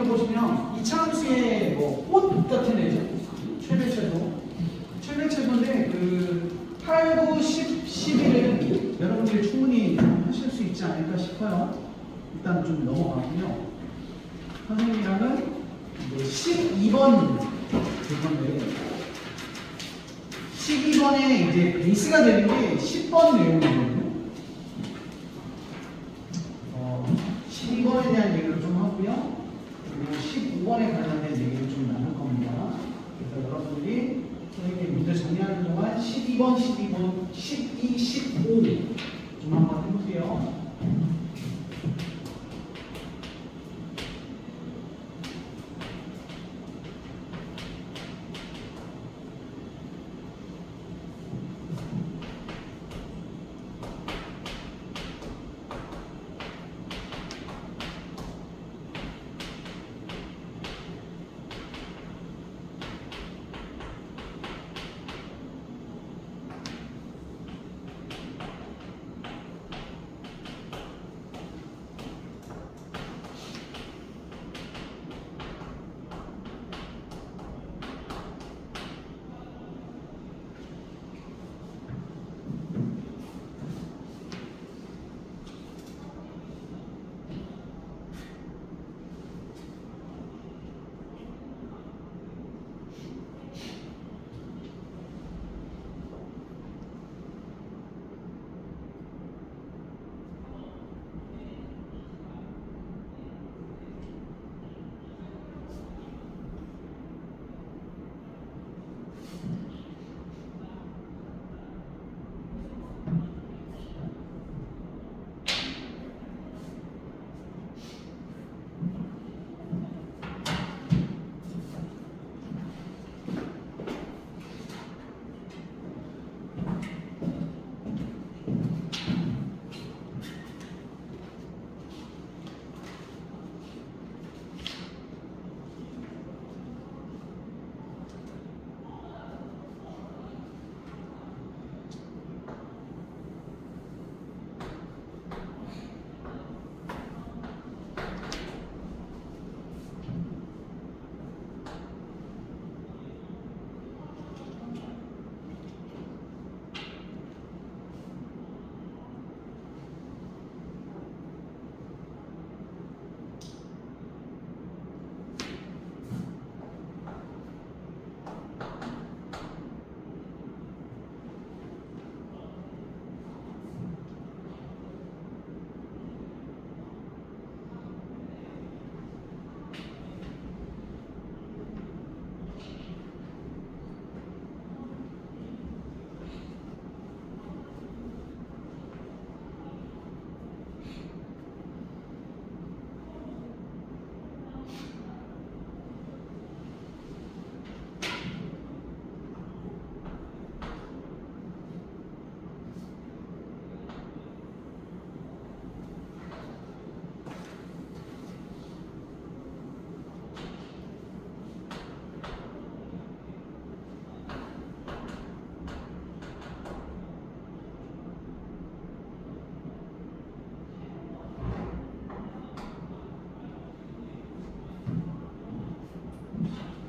여기 보시면 이차함수의 뭐꽃 같은 애죠. 최대체도인데 그 8, 9, 10, 11은 여러분들이 충분히 하실 수 있지 않을까 싶어요. 일단 좀 넘어가고요. 선생님이랑은 12번 될 건데 12번에 이제 베이스가 되는 게 10번 내용이거든요. 12번에 대한 얘기를 좀 하고요. 그리고 15번에 관련된 얘기를 좀 나눌 겁니다. 그래서 여러분들이 선생님이 문제 정리하는 동안 12번, 12, 15 좀 한번 해보세요.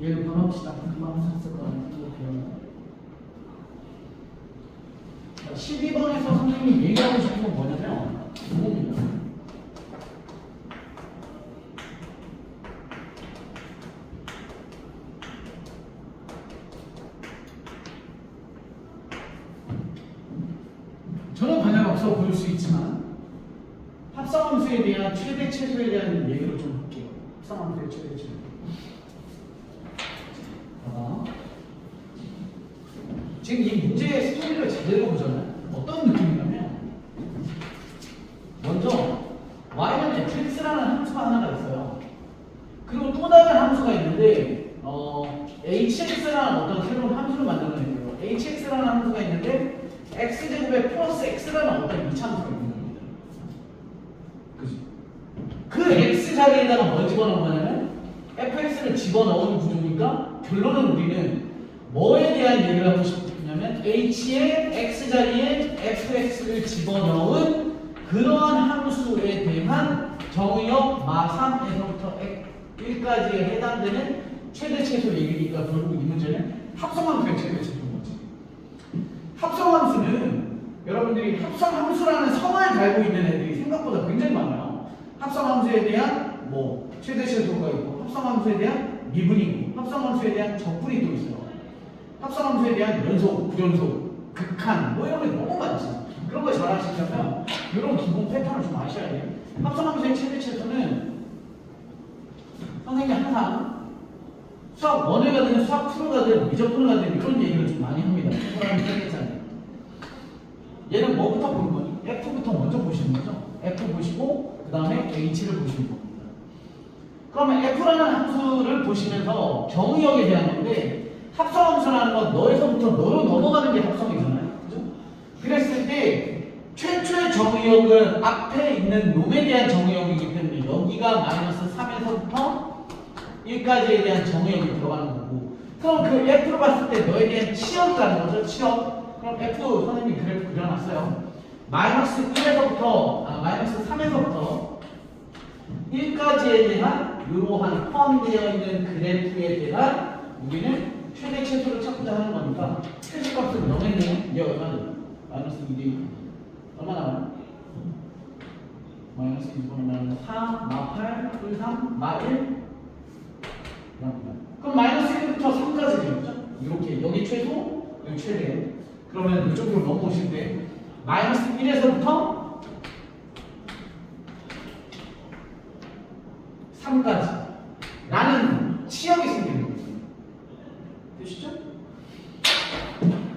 얘를 번합시다. 금방 하셨을 거라는 생각해요. 12번에서 선생님이 얘기하고 싶은 건 뭐냐면 이겁니다. 전혀 관련 없어 보일 수 있지만 합성함수에 대한 최대 최소에 대한 얘기를 좀 할게요. 합성함수의 최대 최소. 지금 이 문제의 스토리를 제대로 보잖아요. 어떤 느낌이냐면 먼저 y는 fx라는 함수가 하나가 있어요. 그리고 또 다른 함수가 있는데 hx라는 어떤 새로운 함수를 만들어내고요. hx라는 함수가 있는데 x제곱에 플러스 x라는 어떤 이차함수가 있는 겁니다. 그지? 그 x 자리에다가 뭘 집어넣은 거냐면 fx를 집어넣은 구조니까 결론은 우리는 뭐에 대한 얘기를 하고 싶냐면 h의 x 자리에 fx를 집어넣은 그러한 함수에 대한 정의역 마 3에서부터 1까지에 해당되는 최대 최소 얘기니까 결국 이 문제는 합성함수의 최대 최소인 거지. 합성함수는 여러분들이 합성함수라는 성을 달고 있는 애들이 생각보다 굉장히 많아요. 합성함수에 대한 뭐 최대 최소가 있고, 합성함수에 대한 미분이 있고, 합성함수에 대한 적분이 또 있어요. 합성함수에 대한 연속, 불연속, 극한 뭐 이런 게 너무 많지. 그런 걸 잘 아시려면 이런 기본 패턴을 좀 아셔야 돼요. 합성함수의 최대 최소는 선생님이 항상 수학 1을 가든 수학 2를 가든 미적분을 가든 이런 얘기를 좀 많이 합니다. 그거랑 편했잖아요. 얘는 뭐부터 보는 거니? F부터 먼저 보시는 거죠. F 보시고 그 다음에 H를 보시는 겁니다. 그러면 F라는 함수를 보시면서 정의역에 대한 건데, 합성함수라는 건 너에서부터 너로 넘어가는 게 합성이잖아요. 그죠? 그랬을 때 최초의 정의역은 앞에 있는 놈에 대한 정의역이기 때문에 여기가 마이너스 3에서부터 1까지에 대한 정의역이 들어가는 거고, 그럼 그 F로 봤을 때 너에 대한 치역이라는 거죠. 치역. 그럼 F 선생님이 그래프 그려놨어요. 마이너스 1에서부터 마이너스 3에서부터 1까지에 대한 이러한 포함되어 있는 그래프에 대한 우리는 최대 최소를 찾고자 하는 거니까 최소값은 0했네요. 이게 얼마죠? 마이너스 2대 얼마 나와요? 마이너스 2분의 4, 마 8, 뿔 3, 마 1. 그럼 마이너스 1부터 3까지 되겠죠? 이렇게 여기 최소, 여기 최대. 그러면 이쪽으로 넘어오실 때 마이너스 1에서부터 3까지 라는 치역이 생기는 거죠. 되시죠?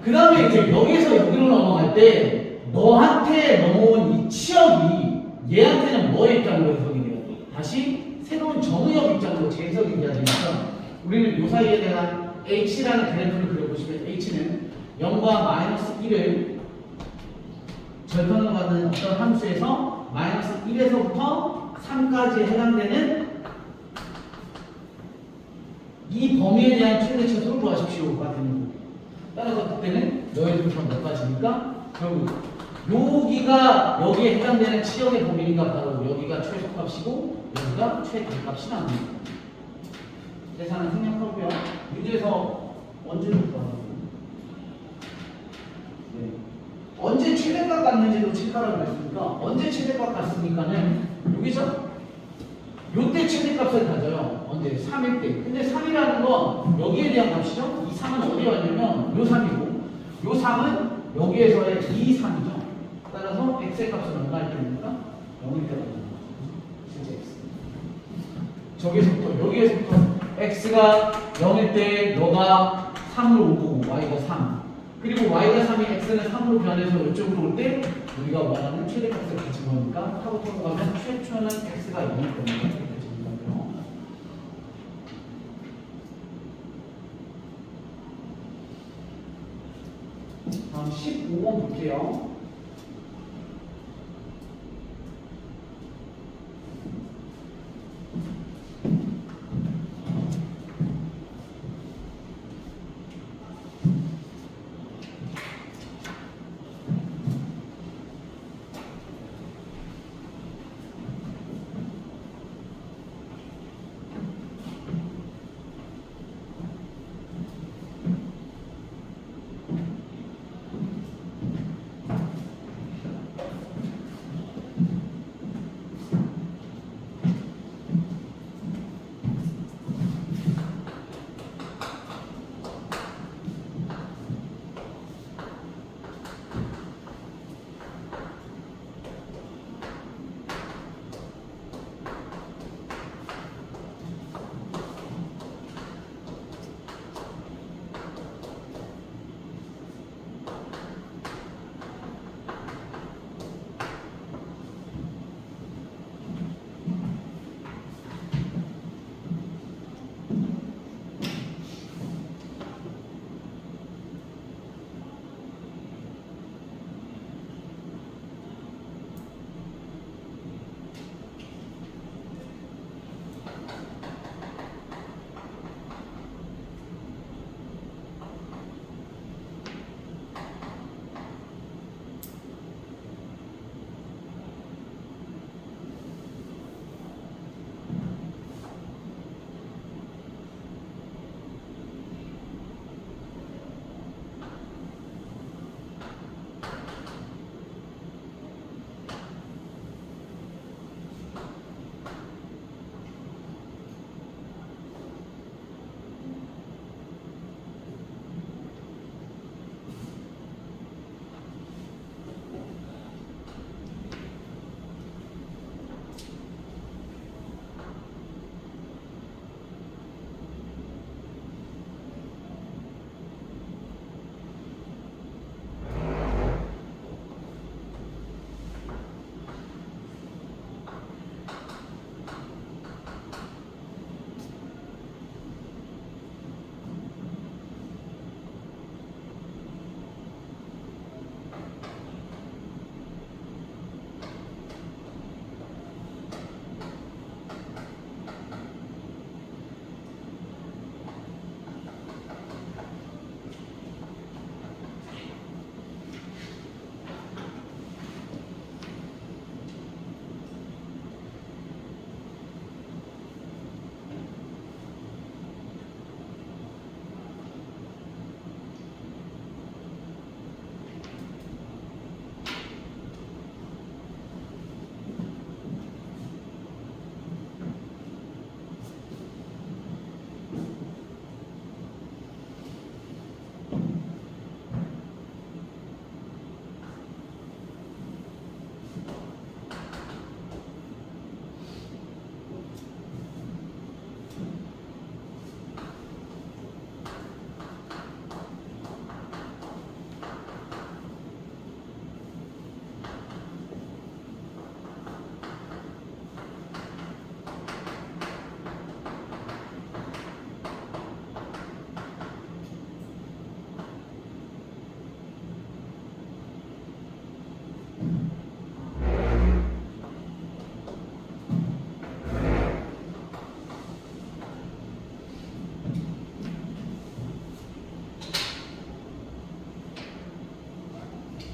그 다음에 이제 여기서 여기로 넘어갈 때 너한테 넘어온 이 치역이 얘한테는 뭐의 입장으로 해석이 돼요? 다시 새로운 정의역 입장으로 재해석이 돼야 되니까 우리는 이 사이에 대한 H라는 그래프를 그려보시면 H는 0과 마이너스 1을 절편으로 가는 어떤 함수에서 마이너스 1에서부터 3까지에 해당되는 이 범위에 대한 최대 최소를 구하십시오가 되는 거예요. 따라서 그때는 너희들부터 몇 가지니까 결국 여기가 여기에 해당되는 치역의 범위니까 바로 여기가 최소값이고 여기가 최대값이 나옵니다. 계산은 생략하고요. 문제에서 언제부터 네. 언제 최대값 같는지도 체크하라고 했으니까 언제 최대값 같습니까는 여기죠? 요때 최대값을 가져요. 언제? 3일 때. 근데 3이라는 건 여기에 대한 값이죠? 이 3은 어디에 왔냐면 요 3이고 요 3은 여기에서의 이 3이죠. 따라서 x의 값은 얼마일 때입니까? 0일 때가 되는 거죠. 실제 x. 저기서부터 여기에서부터 x가 0일 때 너가 3으로 오고 y가 3. 그리고 y가 3이 x는 3으로 변해서 이쪽으로 올 때 우리가 원하는 최대값을 가진 거니까 타고 가면 최초는 x가 0일 때문에 이렇게 됩니다. 다음 15번 볼게요.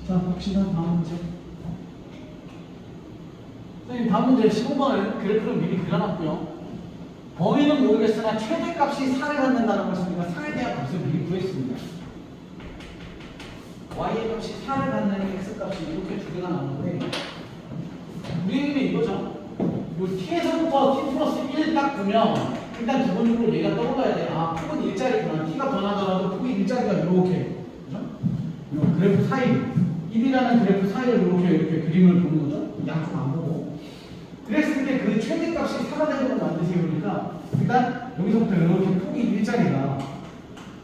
자, 봅시다. 다음 문제. 선생님, 다음 문제 15번 그래프를 미리 그려놨고요. 범위는 모르겠으나 최대값이 4를 갖는다는 것입니다. 4에 대한 값을 미리 구했습니다. y의 값이 4를 갖는 x값이 이렇게 두 개가 나오는데 우리는 이거죠. 요 t에서부터 t 플러스 1 딱 보면 일단 기본적으로 얘가 떠올라야 돼. 아, 폭은 일자리구나. t가 변하더라도 폭이 일자리가 이렇게. 그죠? 요 그래프 사이. 1이라는 그래프 사이를 이렇게 그림을 보는 거죠. 양쪽 안 보고. 그랬을 때 그 최대값이 4가 되는 걸 만드세요. 그러니까 일단 여기서부터 이렇게 폭이 일자리가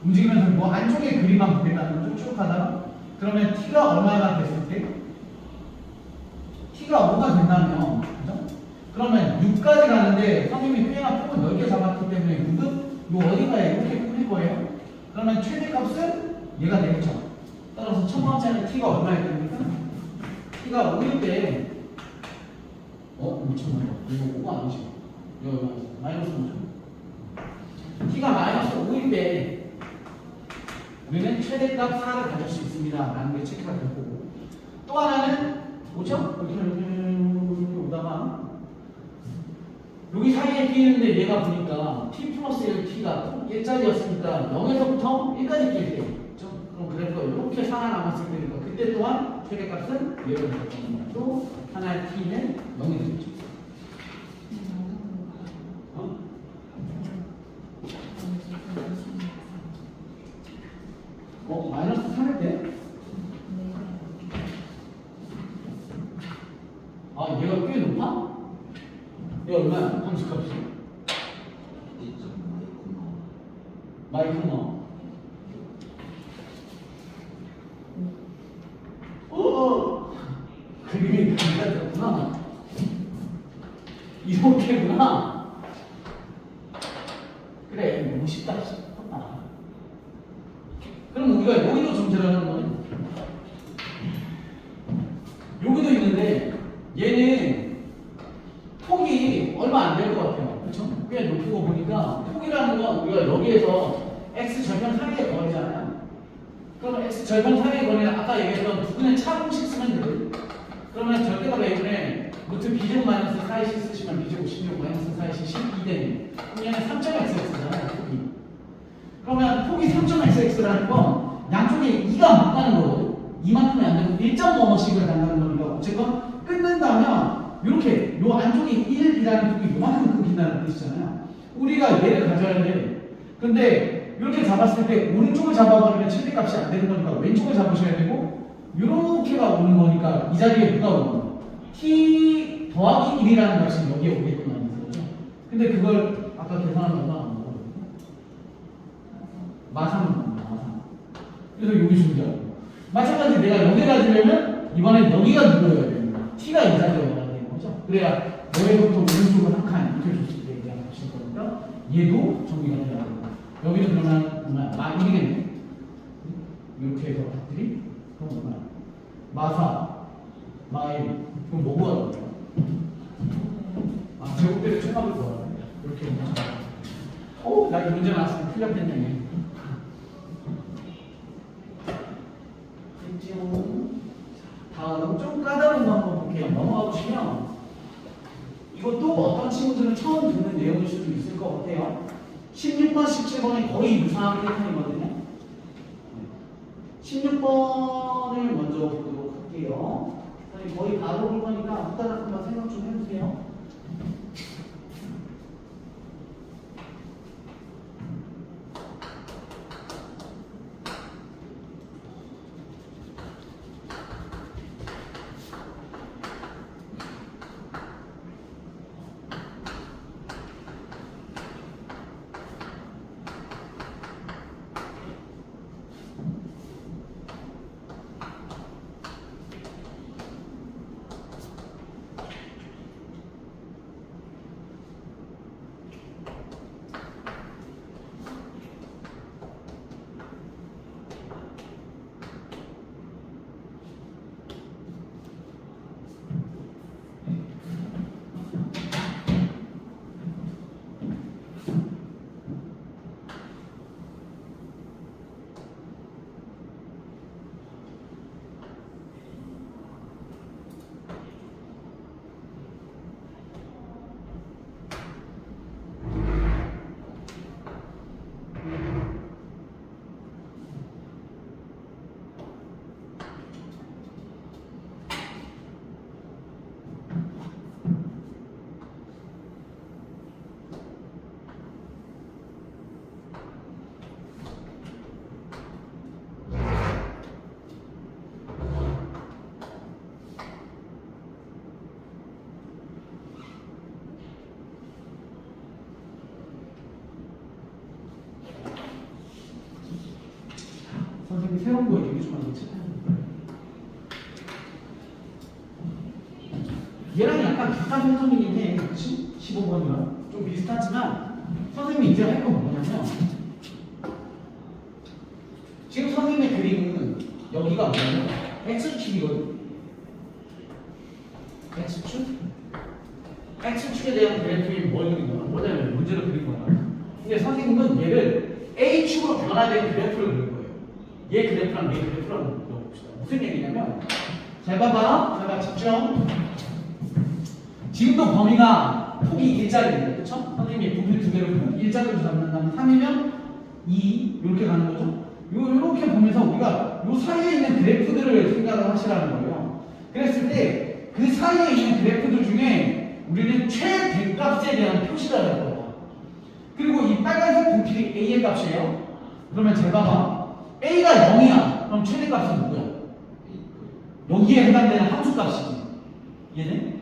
움직이면서 뭐 안쪽에 그림만 보겠다는 거죠. 쭉 하다가. 그러면 t가 얼마가 됐을 때? t가 5가 된다면, 그죠? 그러면 6까지 가는데 선생님이 꽤나 폭을 넓게 잡았기 때문에 6은 요 어디가에 이렇게 꾸릴 거예요. 그러면 최대값은 얘가 되겠죠. 따라서 첫 번째는 t가 얼마야 됩니까? t가 5일 때 미쳤나요? 이거 5가 아니죠. 이거 얼마? 마이너스 5죠. t가 마이너스 5일 때 우리는 최대값 4를 가질 수 있습니다. 라는 게 체크가 될 거고. 또 하나는 뭐죠? 이렇게 오다가 여기 사이에 끼는데 얘가 보니까 t 플러스 1 t가 일자리였으니까 0에서부터 1까지 끼게 돼요. 그럼 그래서 이렇게 4가 남았을 때니까 그때 또한 최대값은 얘를 될 겁니다. 또 하나의 t는 0이 되겠죠. 마이너스 3일 때? 아, 얘가 꽤 높아? 얘가 얼마야? 함수값이? 마이크마. 그림이 달라졌구나. 이렇게구나. 그래, 너무 쉽다 싶었다. 그럼 우리가 여기도 존재하는 거는 여기도 있는데 얘는 폭이 얼마 안 될 것 같아요. 그렇죠? 꽤 높은 거 보니까 폭이라는 건 우리가 여기에서 x 절편 사이의 거리잖아요. 그러면 x 절편 사이의 거리는 아까 얘기했던 두 분의 차공식 쓰면 돼요. 그러면 절대값 a분의 루트 b제곱 마이너스 4ec 쓰시면 b제곱 16 마이너스 4ec 12 되는 그럼 얘는 3.xx잖아요. 폭이. 그러면 폭이 3.xx라는 건 양쪽에 2가 못 가는 거거든. 이만큼이 안 되고 1.5씩을 간다는 거니까 어쨌건 끊는다면 이렇게 요 안쪽에 1이라는 폭이 요만큼 끊긴다는 뜻이잖아요. 우리가 얘를 가져야 돼. 근데 이렇게 잡았을 때 오른쪽을 잡아버리면 최대값이 안 되는 거니까 왼쪽을 잡으셔야 되고 요렇게가 오는 거니까 이 자리에 누가 오는 거야? t 더하기 1이라는 값이 여기에 오겠구나. 거죠. 근데 그걸 아까 계산하면 얼마 안 나와요? 마삼. 그래서 여기 준비하고 마찬가지 내가 여기 가지려면 이번엔 여기가 누구여야 되는 거야. t가 이 자리에 와야 되는 거죠. 그래야 너희부터 오른쪽을 한 칸 이렇게 줬을 때 얘가 값일 거니까 얘도 정리가 돼야 되고 여기는 그러면 얼마야? 마 1이겠네. 이렇게 해서 값들이 그럼 얼마야? 마사 마일 그럼 뭐 구하는 거야? 아, 제곱대를 총합을 구하라. 이렇게 나 이 문제 나왔으면 큰일 났겠네. 다음 좀 까다로운 거 한번 볼게요. 넘어가 보시면 이것도 어떤 친구들은 처음 듣는 내용일 수도 있을 것 같아요. 16번, 17번이 거의 유사한 패턴이거든요. 16번을 먼저 보도록 할게요. 거의 바로 볼 거니까 앞따라 한번 생각 좀 해보세요. 선생님이 새로운 거 얘기 좀 하는 책. 얘랑 약간 비슷한 편성이긴 해. 그치? 15번이랑 좀 비슷하지만 선생님이 이제 할 건 뭐냐면 지금 선생님의 그림은 여기가 뭐냐면 X축이거든. X축? X축에 대한 그래프를 뭘 그린 거야? 뭐냐면 문제를 그린 거야. 근데 선생님은 얘를 A축으로 변화된 그래프를 그릴 거예요. 얘 그래프랑 얘 그래프랑 봅시다. 무슨 얘기냐면 잘 봐봐. 잘 봐. 집중. 지금도 범위가 폭이 일자리인데, 그쵸? 선생님이 부분 두 개를 폭 일자리로 잡는다면 3이면 2 이렇게 가는 거죠? 요렇게 보면서 우리가 요 사이에 있는 그래프들을 생각을 하시라는 거예요. 그랬을 때 그 사이에 있는 그래프들 중에 우리는 최대값에 대한 표시를 할 거예요. 그리고 이 빨간색 분필이 A의 값이에요. 그러면 잘 봐봐. A가 0이야. 그럼 최대값은 누구야? 여기에 해당되는 함수값이지. 얘네?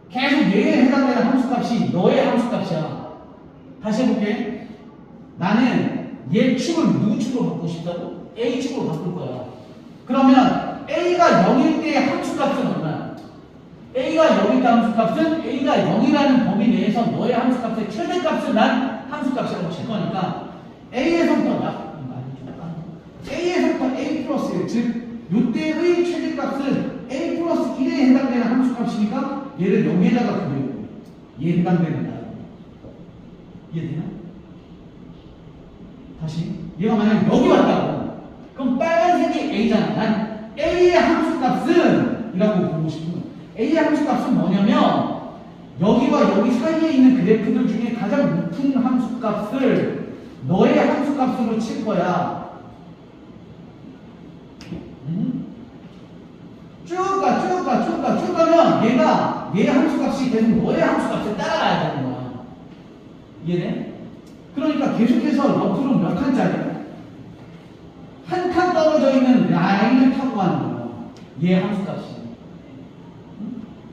계속 얘에 해당되는 함수값이 너의 함수값이야. 다시 해볼게. 나는 얘 축을 누구 축으로 바꾸고 싶다고? A 축으로 바꿀 거야. 그러면 A가 0일 때의 함수값은 얼마야? A가 0일 때 함수값은 A가 0이라는 범위 내에서 너의 함수값의 최대값을 난 함수값이라고 칠 거니까 A에서부터 A에서부터 A 플러스 1, 즉 요때의 최대값은 A 플러스 1에 해당되는 함수값이니까 얘를 0에다가 그려요. 얘에 해당되는 다. 이해되나? 다시 얘가 만약 여기 왔다고 그럼 빨간색이 A잖아. 난 A의 함수값은 이라고 보고 싶은 거야. A의 함수값은 뭐냐면 여기와 여기 사이에 있는 그래프들 중에 가장 높은 함수값을 너의 함수값으로 칠 거야. 쭉 가면 얘가 얘의 함수값이 계속 너의 함수값을 따라가야 되는 거야. 이해돼? 그러니까 계속해서 옆으로 몇 칸짜리? 한 칸 떨어져 있는 라인을 타고 가는 거야. 얘의 함수값이.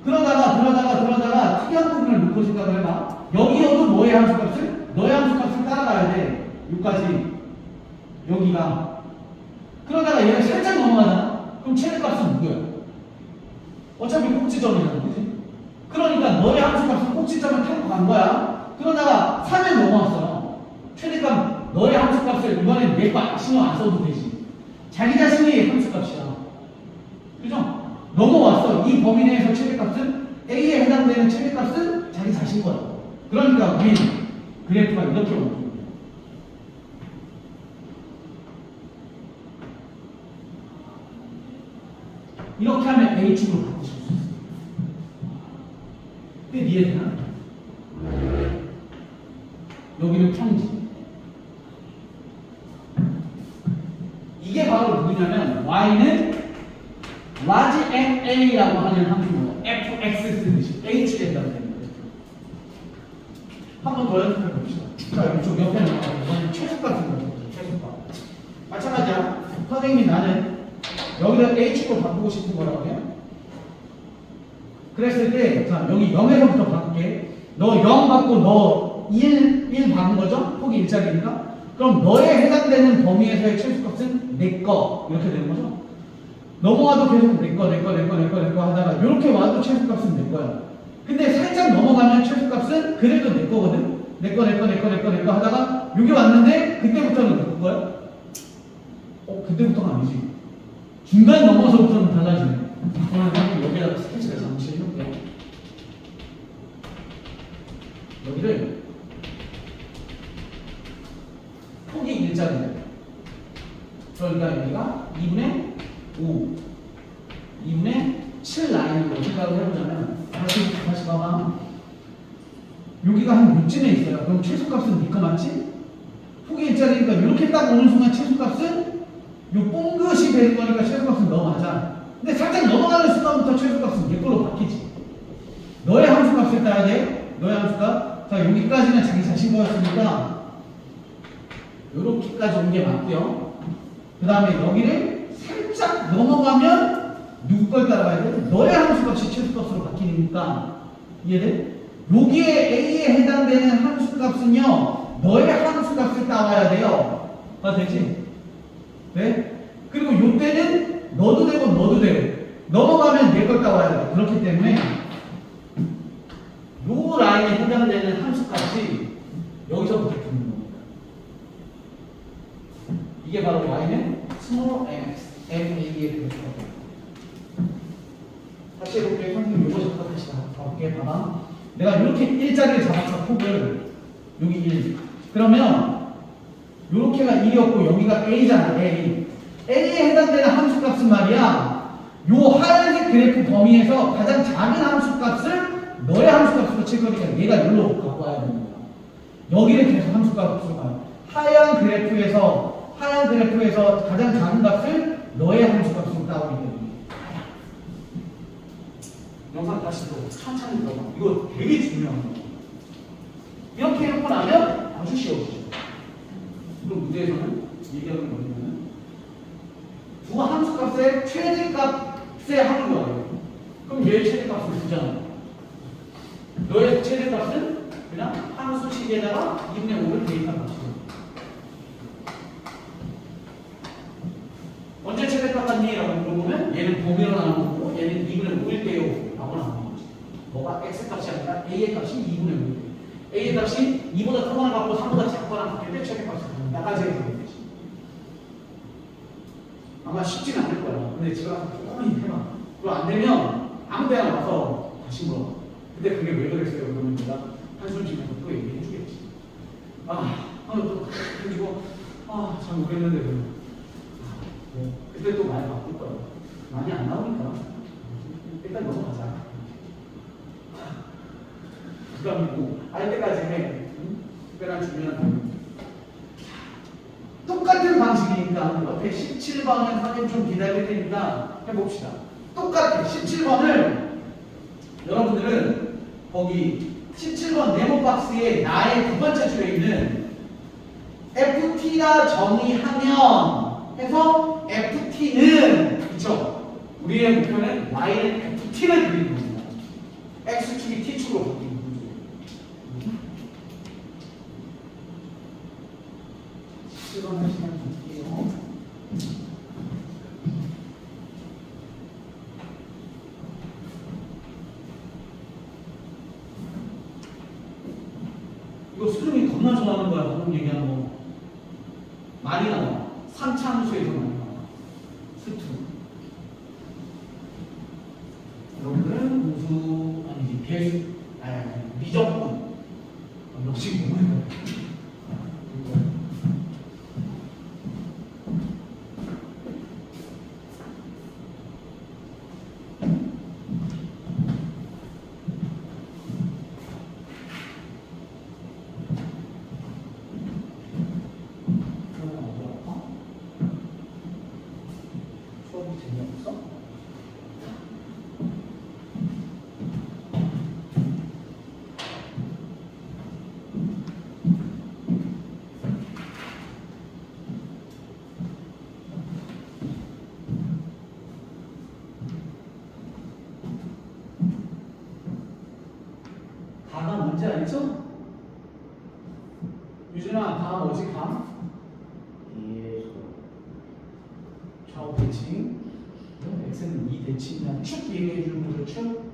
그러다가 특이한 부분을 놓고 생각을 해봐. 여기여도 너의 함수값을? 너의 함수값을 따라가야 돼. 여기까지. 여기가. 그러다가 얘가 살짝 넘어가잖아? 그럼 최대값은 누구야? 어차피 꼭지점이잖아, 그지? 그러니까 너의 함수값은 꼭지점을 타고 간 거야. 그러다가 3에 넘어왔어. 최대값, 너의 함수값을 이번엔 내 거 신경 안 써도 되지. 자기 자신의 함수값이야. 그죠? 넘어왔어. 이 범위 내에서 최대값은 A에 해당되는 최대값은 자기 자신 거야. 그러니까 우리 그래프가 이렇게 오는 거야. 이렇게 하면 A축으로 바꾸실 수 있어요. 근데 이해되나? 여기는 평지. 이게 바로 누구냐면 Y는 large NA라고 하는 함수고 fx 쓰듯이 H에 해당되는 거예요. 한 번 더 연습해 봅시다. 자, 이쪽 옆에는 이건 최소값 같은 거죠. 최소값. 마찬가지야. 선생님이 나는 여기다 H로 바꾸고 싶은 거라고 해요. 그랬을 때, 자, 여기 0에서부터 바꿀게. 너 0 받고 너 1 바꾼 거죠? 폭이 일자리니까. 그럼 너에 해당되는 범위에서의 최소값은 내 거. 이렇게 되는 거죠? 넘어와도 계속 내 거 하다가 이렇게 와도 최소값은 내 거야. 근데 살짝 넘어가면 최소값은 그래도 내 거거든? 내 거 하다가 여기 왔는데 그때부터는 누구 거야? 그때부터가 아니지. 중간 넘어서부터는 달라지네. 그러면 여기다가 스케치를 잠시 해볼게요. 여기를 폭이 일자리네. 그러니까 여기가 2분의 5, 2분의 7 라인으로 생각을 해보자면 다시 봐봐. 여기가 한 요쯤에 있어요. 그럼 최소값은 니꺼 맞지? 폭이 일자리니까 이렇게 딱 오는 순간 최소값은 요 뽕긋이 되는 거니까 최소값은 너 맞아. 근데 살짝 넘어가는 순간부터 최소값은 얘 걸로 바뀌지. 너의 함수값을 따야 돼. 너의 함수값. 자, 여기까지는 자기 자신 거였으니까 요렇게까지 온 게 맞고요. 그 다음에 여기를 살짝 넘어가면 누구 걸 따라가야 돼? 너의 함수값이 최소값으로 바뀌니까. 이해돼? 여기에 A에 해당되는 함수값은요 너의 함수값을 따와야 돼요. 되지? 네? 요때는 넣어도 되고 넣어도 되고 넘어가면 얘 걸 따와야 돼. 그렇기 때문에 요 라인에 해당되는 함수값이 여기서부터 붙는 겁니다. 이게 바로 y는 small mx, ma의 그래프가 돼요. 다시 해볼게요. 선생님 요거 다시 가볼게. 봐봐. 내가 이렇게 일자리를 잡았어. 폭을. 여기 1. 그러면 요렇게가 1이었고 여기가 a잖아. a. a에 해당되는 함수값은 말이야. 요 하얀색 그래프 범위에서 가장 작은 함수값을 너의 함수값으로 칠 거니까 얘가 여기로 갖고 와야 되는 거야. 여기를 계속 함수값으로 가요. 하얀 그래프에서 가장 작은 값을 너의 함수값으로 따오기 때문에. 영상 다시 또 천천히 들어봐. 이거 되게 중요한 거야. 이렇게 해놓고 나면 아주 쉬워지죠. 그럼 문제에서는 얘기하는 건 뭐냐면 두 함수값의 최대값에 하는 거예요. 그럼 얘의 최대값을 주잖아. 너의 최대값은 그냥 함수식에다가 2분의 5를 대입한 값이고. 언제 최대값 같니? 라고 물어보면 얘는 범위로 나눈 거고 얘는 2분의 5일 때요 라고 나오는 거지. 뭐가 x값이 아니라 a의 값이 2분의 5일 때. a의 값이 2보다 크거나 같고 3보다 작거나 같을 때 최대값이 나까지 해서 되지. 아마 쉽지는 않을 거야. 근데 집에 가서 조금만 해봐. 그거 안 되면 아무 데나 와서 다시 물어봐. 근데 그게 왜 그랬어요? 그러면 내가 한숨 쉬면서 또 얘기해 주겠지. 또 해주고 참 모르겠는데 그러면 그때 또 많이 바꿀 거야. 많이 안 나오니까 일단 넘어가자. 부담이고 알 때까지 해. 특별한 중요한 똑같은 방식이니까 옆에 17번은 선생님 좀 기다릴 테니까 해봅시다. 똑같아. 17번을 여러분들은 거기 17번 네모 박스에 나의 두 번째 줄에 있는 FT가 정의하면 해서 FT는 그쵸? 우리의 목표는 Y는 FT를 그리는 겁니다. X축이 T축으로 바뀌는 거죠. 17번 하시면 볼게요. 이거 수능이 겁나 좋아하는 거야. 방금 얘기하는 거. 많이 나와. 3차 함수에서 많이 나와. 스투. 여러분들은 우수, 아니지, 배수, 미적분. 역시 모르는 거야. 가가 뭔지 알죠? 유준아, 가 뭐지? 가? 좌우 대칭. x는 2 대칭이야. 축 얘기해 주는 거죠. 축.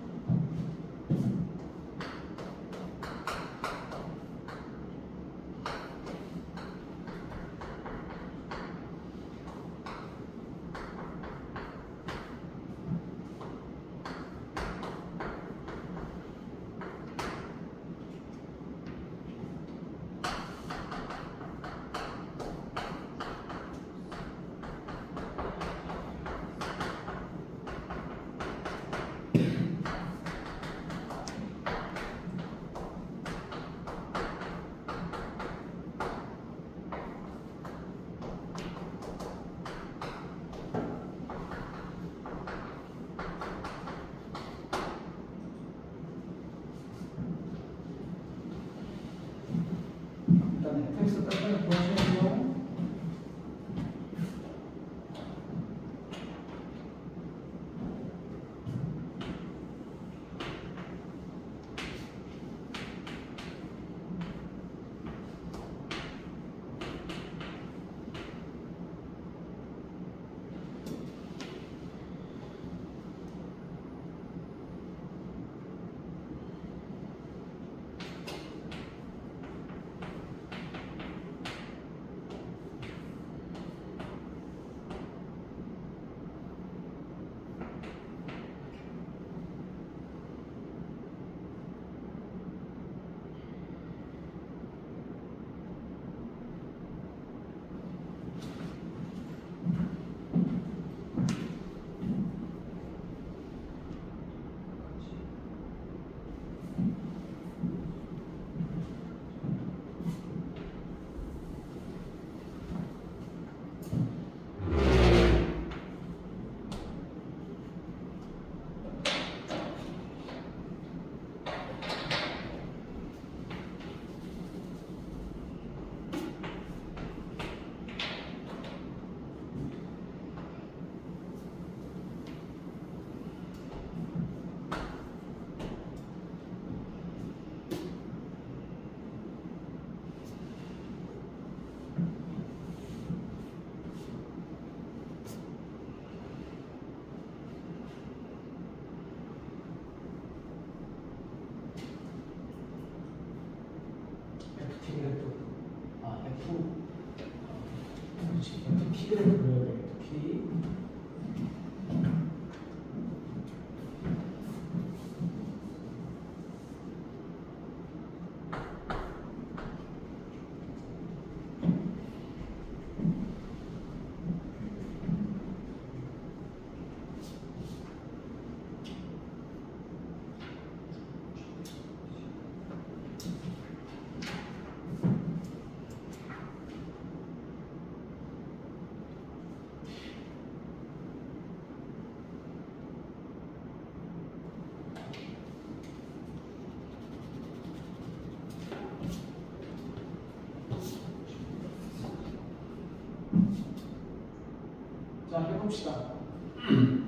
자, 해봅시다.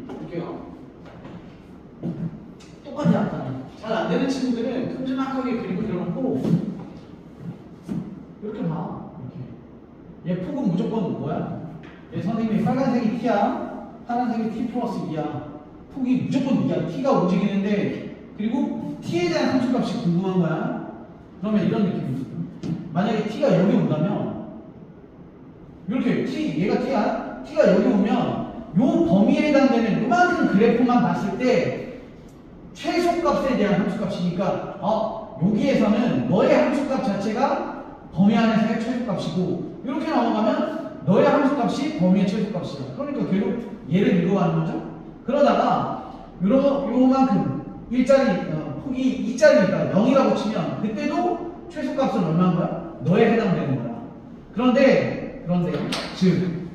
볼게요. 똑같이 나타나. 잘 안 되는 친구들은 큼지막하게 그리고 들어놓고 이렇게 봐. 이렇게. 얘 폭은 무조건 뭐야? 얘 선생님이 빨간색이 t야, 파란색이 t 플러스 2야. 폭이 무조건 2야. t가 움직이는데 그리고 t에 대한 함수값이 궁금한 거야. 그러면 이런 느낌이 있어. 만약에 t가 여기 온다면 이렇게 얘가 t야. t가 여기 오면 요 범위에 해당되는 요만큼 그래프만 봤을 때 최소값에 대한 함수값이니까 여기에서는 너의 함수값 자체가 범위 안에서의 최소값이고 이렇게 넘어가면 너의 함수값이 범위의 최소값이야. 그러니까 결국 얘를 이루어가는 거죠. 그러다가 요만큼 폭이 2짜리니까 0이라고 치면 그때도 최소값은 얼마인 거야? 너에 해당되는 거야. 그런데 즉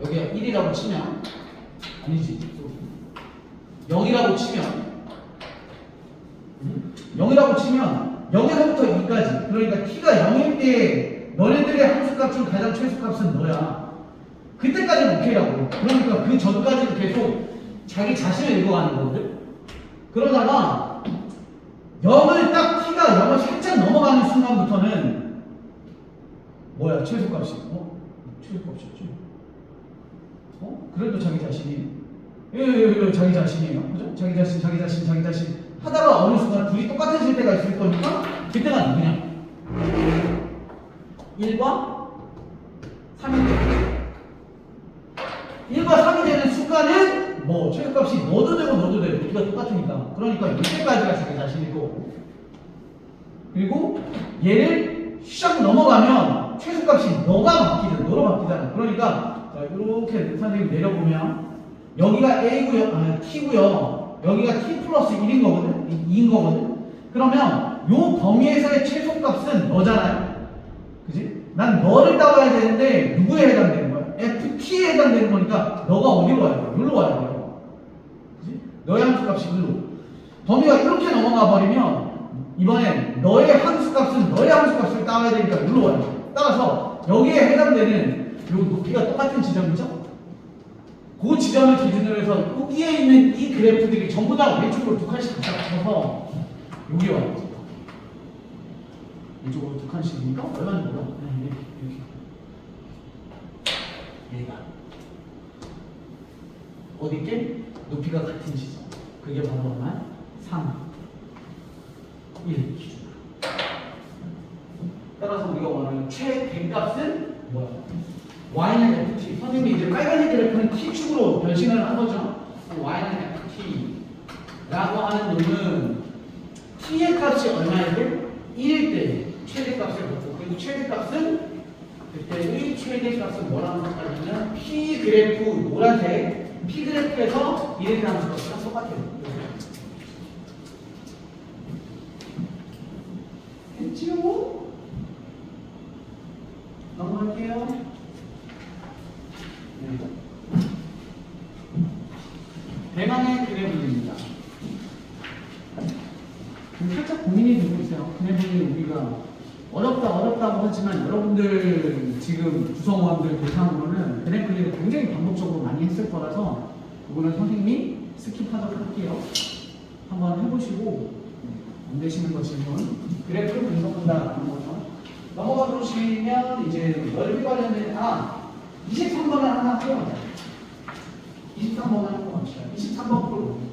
여기가 1이라고 치면 아니지 0이라고 치면 0에서부터 2까지 그러니까 t가 0일 때 너네들의 함수값 중 가장 최소값은 너야. 그때까지는 오케이라고. 그러니까 그 전까지는 계속 자기 자신을 읽어가는 거거든. 그러다가 0을 딱 t가 0을 살짝 넘어가는 순간부터는 뭐야? 최소값이 최소값이었지. 그래도 자기 자신이 자기 자신이에요. 그죠? 자기 자신 하다가 어느 순간 둘이 똑같아질 때가 있을 거니까 그때가 누구냐? 1과 3이 되는 1과 3이 되는 순간은 뭐 최소값이 너도 되고 우리가 똑같으니까 그러니까 이때까지가 자기 자신이고 그리고 얘를 샥 넘어가면 최소값이 너로 바뀌잖아. 그러니까 자, 이렇게 선생님 내려보면 여기가 A고요, T고요. 여기가 T 플러스 1인 거거든, 2인 거거든. 그러면 요 범위에서의 최소값은 너잖아요. 그지? 난 너를 따와야 되는데 누구에 해당되는 거야? FT에 해당되는 거니까 너가 어디로 와야 돼? 여기로 와야 돼요. 그지? 너의 함수값이 여기로. 범위가 이렇게 넘어가 버리면 이번엔 너의 함수값을 따와야 되니까 여기로 와야 돼. 따라서 여기에 해당되는 요 높이가 똑같은 지점이죠? 그 지점을 기준으로 해서 여기에 있는 이 그래프들이 전부 다 왼쪽으로 두 칸씩 붙여서 여기에 와요. 왼쪽으로 두 칸씩이니까 얼마나 몰라? 이렇게. 얘가 어디 있게? 높이가 같은 지점. 그게 바로 얼마? 3, 1 기준으로. 따라서 우리가 원하는 최대값은 뭐야? y는 ft. 선생님이 이제 빨간색 그래프는 t축으로 변신을 한 거죠. y는 ft라고 하는 놈은 t의 값이 얼마일 때? 1일 때 최대값을 갖고 그리고 최대값은 그때의 최대값은 뭐라고 하냐면 p 그래프 노란색 p 그래프에서 1일 때 함수값이랑 똑같아요. 됐지요? 넘어갈게요. 대망의 그래프입니다. 살짝 고민이 되고 있어요. 그래프는 우리가 어렵다고 하지만 여러분들 지금 구성원들 대상으로는 그래프를 굉장히 반복적으로 많이 했을 거라서 이거는 선생님이 스킵하도록 할게요. 한번 해보시고 안 되시는 거 질문 그래프 분석한다라는 거죠. 넘어가 보시면 이제 넓이 관련된 23번을 하나 해요. 23번을 한번 갑시다. 23번 프로.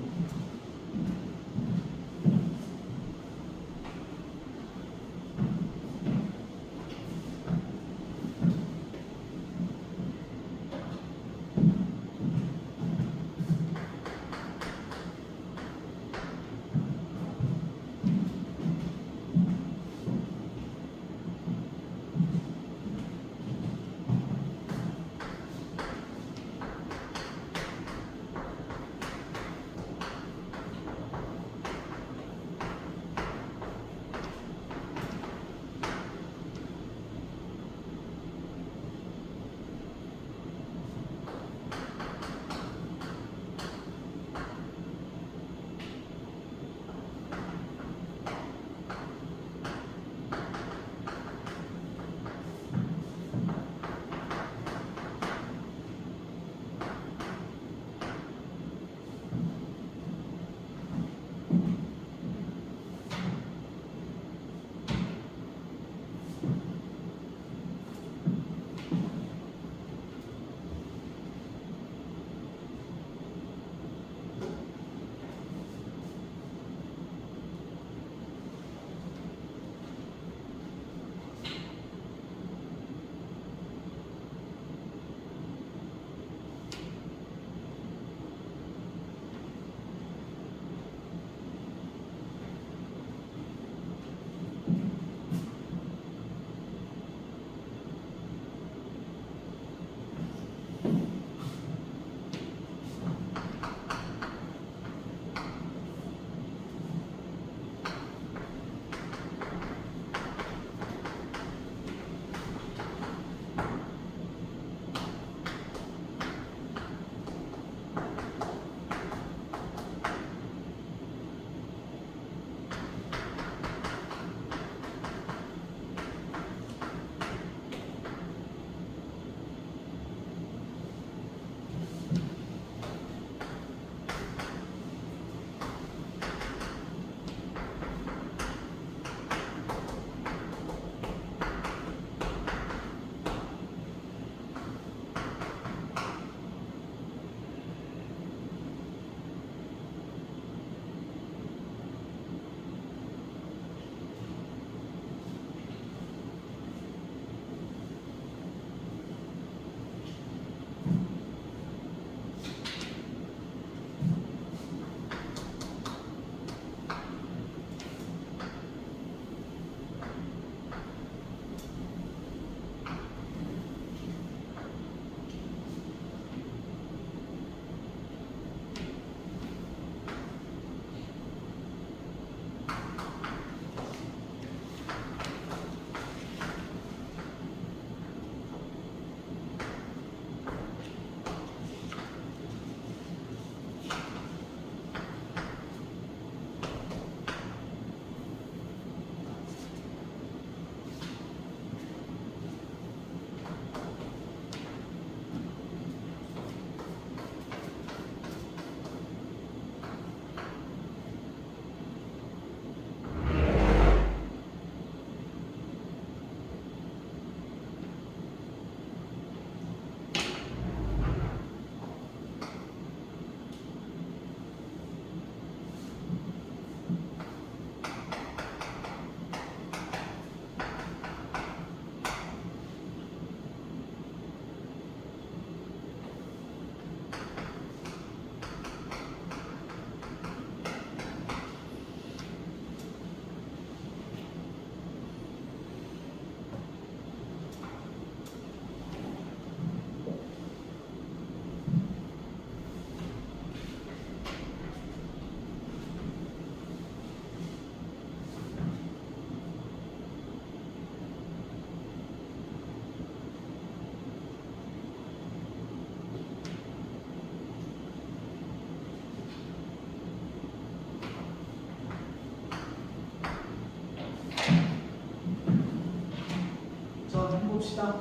봅시다.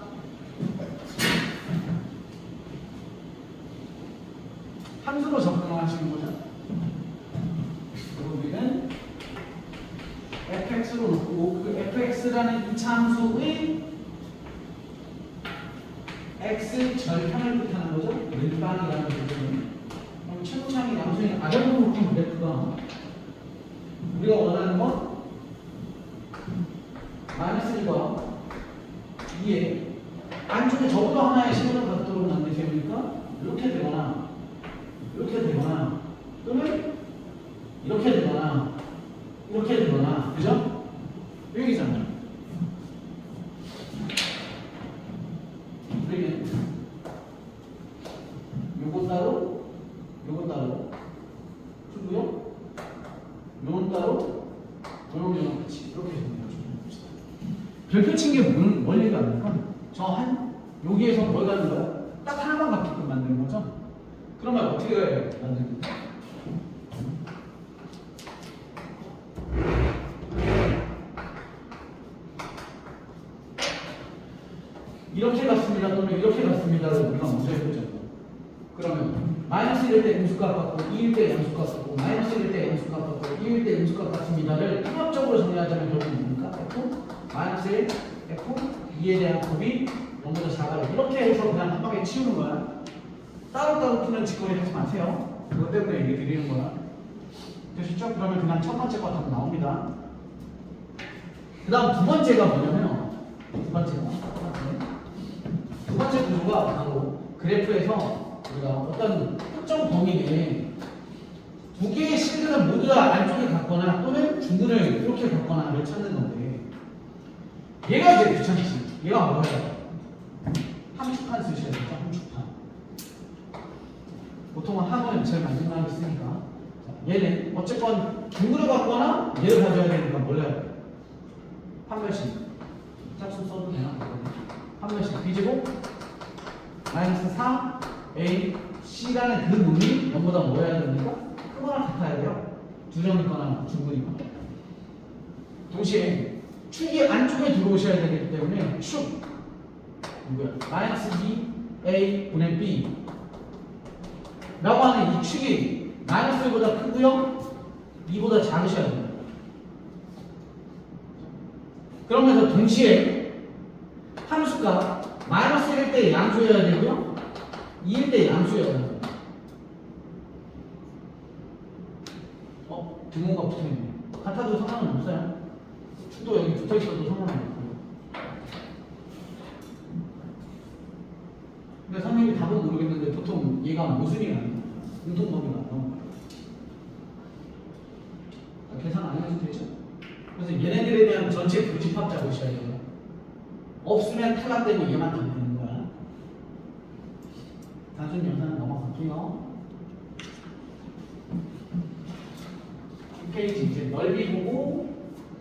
함수로 접근하시는 거죠. 우리는 fx로 놓고 그 fx라는 2차 함수의 x 절편을 뜻하는 거죠. 왼방이라는 부분은. 그럼 최고창이 양수인 아래로놓고 그래프가 우리가 원하는 건 마이너스 1과 2에 안쪽에 저보다 하나의 시그널 각도로 만드시니까 이렇게 되거나 이렇게 되거나 또는 이렇게 되거나 이렇게 되거나 그죠? 여기잖아요. 우리는 요거 따로 요거 따로 풀고요. 요건 따로 요런 같이 이렇게 정리해줍시다. 별표 친 게 원리가 아니라 저 한 여기에서 뭘 가는 거야? 딱 하나만 갖게끔 만드는 거죠. 그러면 어떻게 만드는 거야? 이렇게 갔습니다 또는 이렇게 갔습니다를 우리가 먼저 해보죠. 그러면 마이너스 1일 때 음수값 같고 2일 때 양수값 같고 마이너스 1일 때 양수값 같고 2일 때 음수값 같습니다를 통합적으로 정리하자면 결국 뭡니까? F 마이너스 1 F 2에 대한 곱이 0보다 작아요. 이렇게 해서 그냥 한 방에 치우는 거야. 따로따로 푸는 짓거리 하지 마세요. 그것 때문에 얘기 드리는 거야. 되셨죠? 그러면 그냥 첫 번째 거 답 나옵니다. 그 다음 두 번째가 뭐냐면 두 번째 구조가 바로 그래프에서 우리가 어떤 특정 범위 내에 두 개의 실근을 모두 다 안쪽에 갖거나 또는 중근을 이렇게 갖거나를 찾는 건데 얘가 이제 귀찮지. 얘가 뭐예요? 함축판 쓰셔야 되죠. 함축판. 보통은 학원을 제일 많이 쓰니까 얘는 어쨌건 중근을 갖거나 얘를 가져야 되니까 몰라요. 판별식 짝수 써도 되나? 판별식 B제곱 마이너스 4 A C라는 그 놈이 0보다 뭐 해야 됩니까? 크거나 같아야 돼요. 두 점이거나 중근이거나. 동시에 축이 안쪽에 들어오셔야 되기 때문에 축 누구야? 마이너스 2 A 분의 B 라고 하는 이 축이 마이너스 1보다 크고요 2보다 작으셔야 됩니다. 그러면서 동시에 함수가 마이너스 1일 때 양수여야 되고요 2일 때 양수여야 됩니다. 등호가 붙어있네. 같아도 상관은 없어요. 축도 여기 붙어있어도 상관은 없고요. 근데 선생님이 답은 모르겠는데 보통 얘가 모순이 아니에요. 공통범위가 안 나온 거예요. 계산 안 해도 되죠? 그래서 얘네들에 대한 전체 교집합 잡으셔야 돼요. 없으면 탈락되고 얘만 가면 되는 거야. 단순 연산은 넘어갈게요. 이 페이지 이제 넓이 보고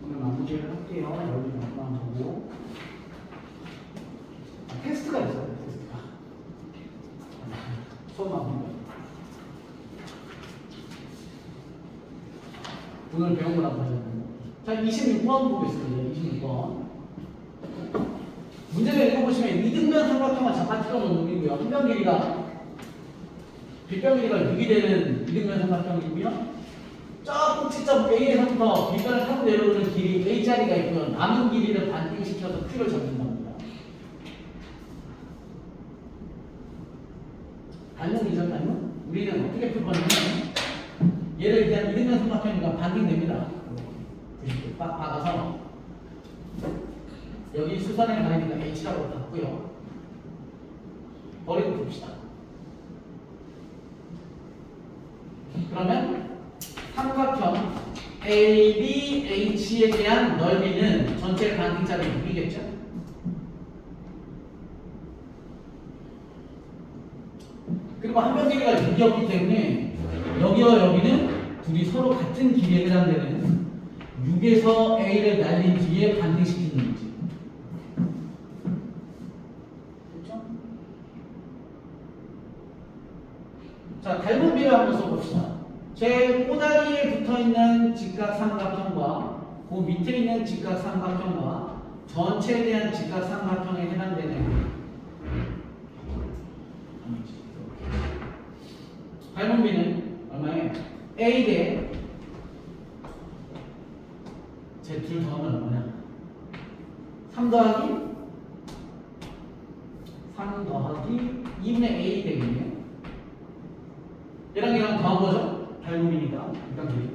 오늘 마무리를 할게요. 넓이 몇번 보고 테스트가 있어요. 테스트가 수업 마무리. 오늘 배운 거라고 하잖아요. 자, 26번 보겠습니다. 26번. 문제를 읽어보시면 이등변 삼각형과 자판처럼 놈이고요. 한변 길이가 빗변 길이가 6이 되는 이등변 삼각형이고요. 저 꼭지점 A에서부터 빗변을 타고 내려오는 길이 A자리가 있고요. 남은 길이를 반띵시켜서 Q를 잡는 겁니다. 반응이죠, 반응? 우리는 어떻게 풀 거냐면 얘를 일단 이등변 삼각형이니까 반띵됩니다. 빡 박아서 여기 수선에 가리니까 H라고 봤고요. 버리고 봅시다. 그러면 삼각형 ABH에 대한 넓이는 전체 반띵짜리 6이겠죠? 그리고 한변 길이가 6이었기 때문에 여기와 여기는 둘이 서로 같은 길이에 해당되는 6에서 A를 날린 뒤에 반등시키는 문제. 그렇죠? 자, 닮은 비를 한번 써봅시다. 제 꼬다리에 붙어있는 직각 삼각형과 그 밑에 있는 직각 삼각형과 전체에 대한 직각삼각형에 해당되는 발분비는 얼마예요? A 대 제 둘 더하면 얼마냐? 3 더하기 2분의 A 되겠네요. 얘랑 더한 거죠? 발분비니까 일단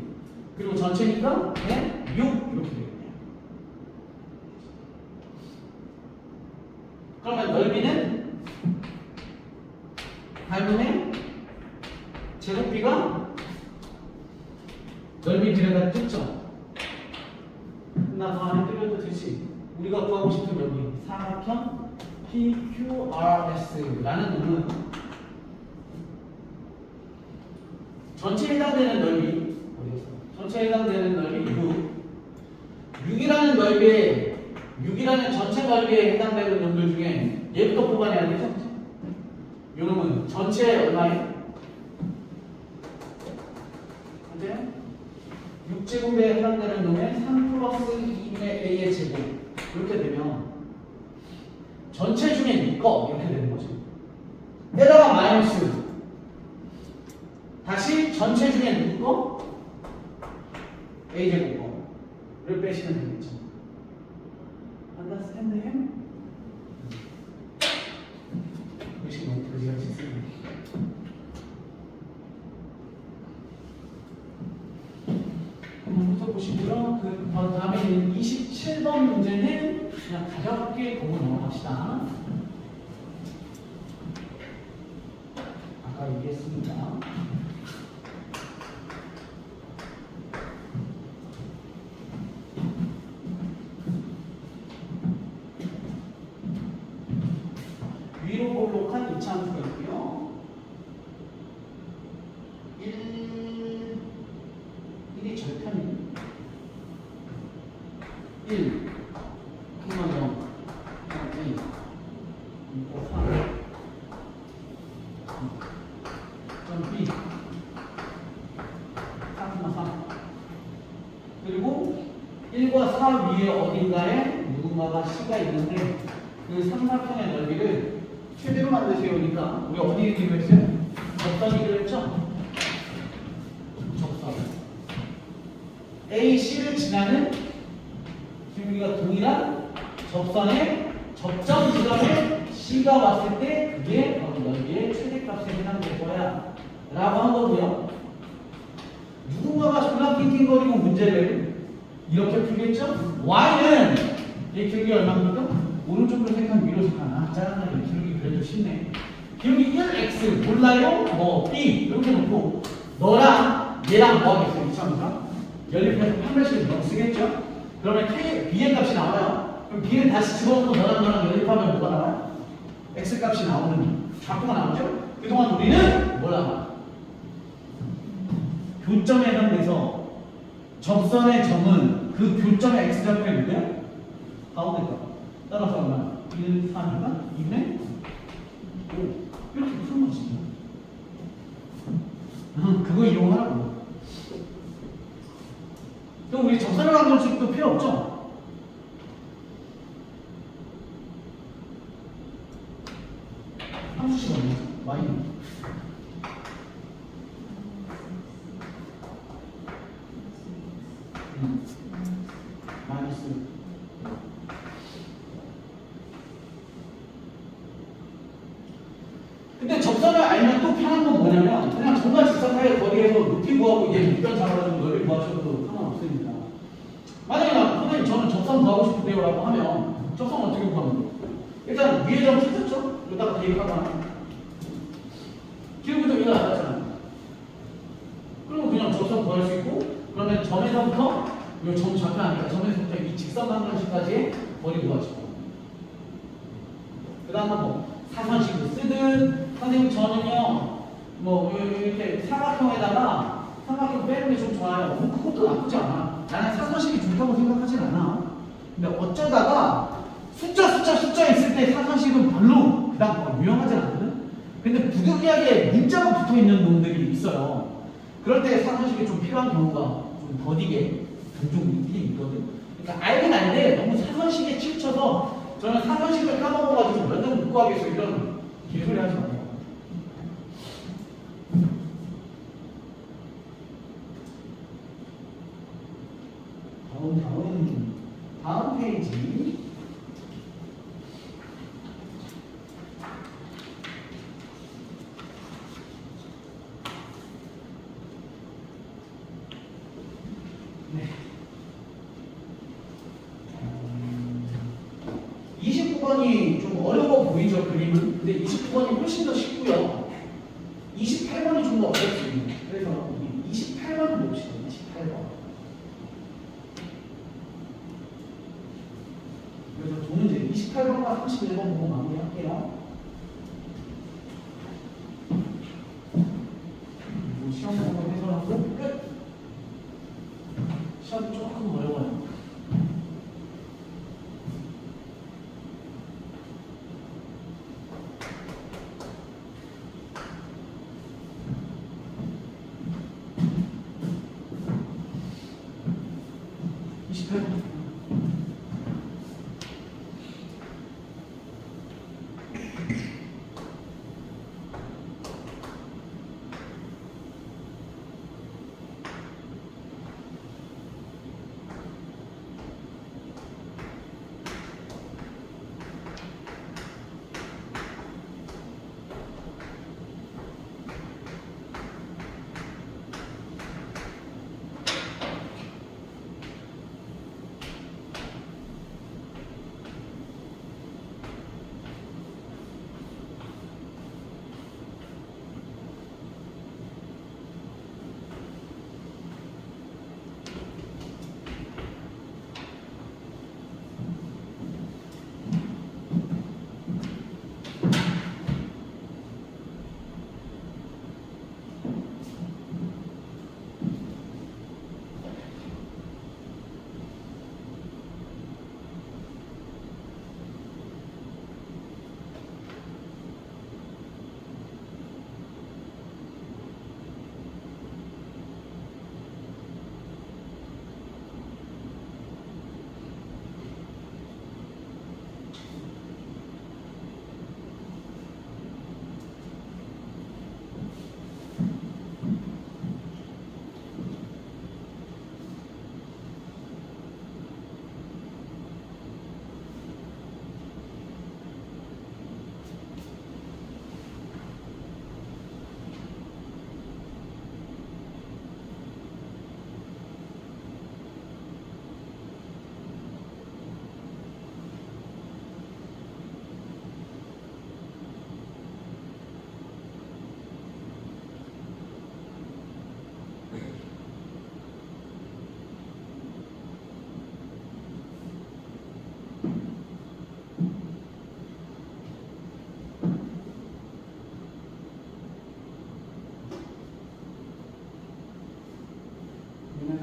그리고 전체니까 그냥 6 이렇게 되겠네요. 그러면 넓이는 발분의 제곱비가 넓이 비례가 뜨죠? 나 더 안에 뜨려도 되지. 우리가 구하고 싶은 여기 삼각형 PQRS라는 놈은 전체에 해당되는 넓이 어디였어? 전체에 해당되는 넓이 6이라는 넓이에 6이라는 전체 넓이에 해당되는 놈들 중에 얘부터 뽑아내야 되죠? 요 놈은 전체 얼마예요? 6제곱에 해당되는 놈의 3 플러스 2분의 A의 제곱 이렇게 되면 전체 중에 네 거 이렇게 되는 거죠. 에다가 마이너스 다시 전체 중에 네 거 A제곱 거를 빼시면 되겠죠. Understand? 글씨 너무 그지같이 쓰네. 한번 보시고요. 그 다음에 있는 27번 문제는 그냥 가볍게 보고 넘어갑시다. 아까 얘기했습니다. 위로 볼록한 2차 함수가 있고요. 1이 절편이 1 0 0 2 이거 3 점 B 4,3 그리고 1과 4 위에 어딘가에 누군가가 C가 있는데 그 삼각형의 넓이를 최대로 만드세요니까 우리 어디 얘기로 했어요? 접선이기로 했죠? 접선 A, C를 지나는 지금 우리가 동일한 접선의 접점 지점에 C가 왔을 때 그게 바로 넓이의 최대값에 해당될 거야 라고 한 거고요. 누군가가 졸라 낑낑거리고 문제를 이렇게 풀겠죠? Y는 이 기울기 얼마입니까? 오른쪽으로 색한 위로 색한 짜증나게 기울기 그래도 쉽네. 기울기 1x 몰라요? 뭐 b 이렇게 놓고 너랑 얘랑 뭐 하겠어요? 이참인가? 연립해서 판별식을 넣어 쓰겠죠? 그러면 k b의 값이 나와요. 그럼 b를 다시 집어넣고 너랑 연립하면 뭐가 나와요? x 값이 나오는 좌표가 나오죠? 그동안 우리는 뭘 알아? 교점에 해당돼서 접선의 점은 그 교점의 x좌표에 누구야? 가운데 거. 따라서 얼마? 1, 3인가? 2네? 5. 이렇게 푸는 거지. 그거 이용하라고. 그럼 우리 접선을 한 건식도 필요 없죠? 함수식 얼마죠? y는? 마이너스 근데 접선을 알면 또 편한 건 뭐냐면 그냥 정말 직선사의 거리에서 높이 구하고 이게 밑변 잡아가지고 넓이 구하셔도 상관없으니까 만약에 선생님 저는 접선 구하고 싶은데요 라고 하면 접선 어떻게 구하면 돼요? 일단 위에 점 찾았죠? 여기다가 대입하고 하면 기울기도 이거 나왔잖아요. 그리고 그냥 접선 구할 수 있고 그러면 점에서부터 이 점 좌표 아니까 점에서부터 이 직선 방정식까지의 거리 구하시고 그 다음은 뭐 사선식을 쓰든 선생님 저는요 뭐 이렇게 삼각형에다가 삼각형 빼는 게 좀 좋아요. 뭐 그것도 나쁘지 않아. 나는 사선식이 좋다고 생각하진 않아. 근데 어쩌다가 숫자 있을 때 사선식은 별로 그다음 뭐 유용하진 않거든. 근데 부득이하게 문자가 붙어있는 놈들이 있어요. 그럴 때 사선식이 좀 필요한 경우가 좀 더디게 종종 있긴 있거든. 그러니까 알긴 알는데 너무 사선식에 치우쳐서 저는 사선식을 까먹어가지고 몇 년 못 구하겠어 이런 개소리 하지 마세요. 다음 페이지. 네. 29번이 좀 어려워 보이죠, 그림은? 근데 29번이 훨씬 더 쉽고요. 28번이 좀 더 어렵습니다. 그래서 우리 28번을 봅시다, 28번. 그래서 두 문제, 28번과 31번 보고 마무리할게요. 시험 한번 해설하고 끝! 시험이 조금 어려워요.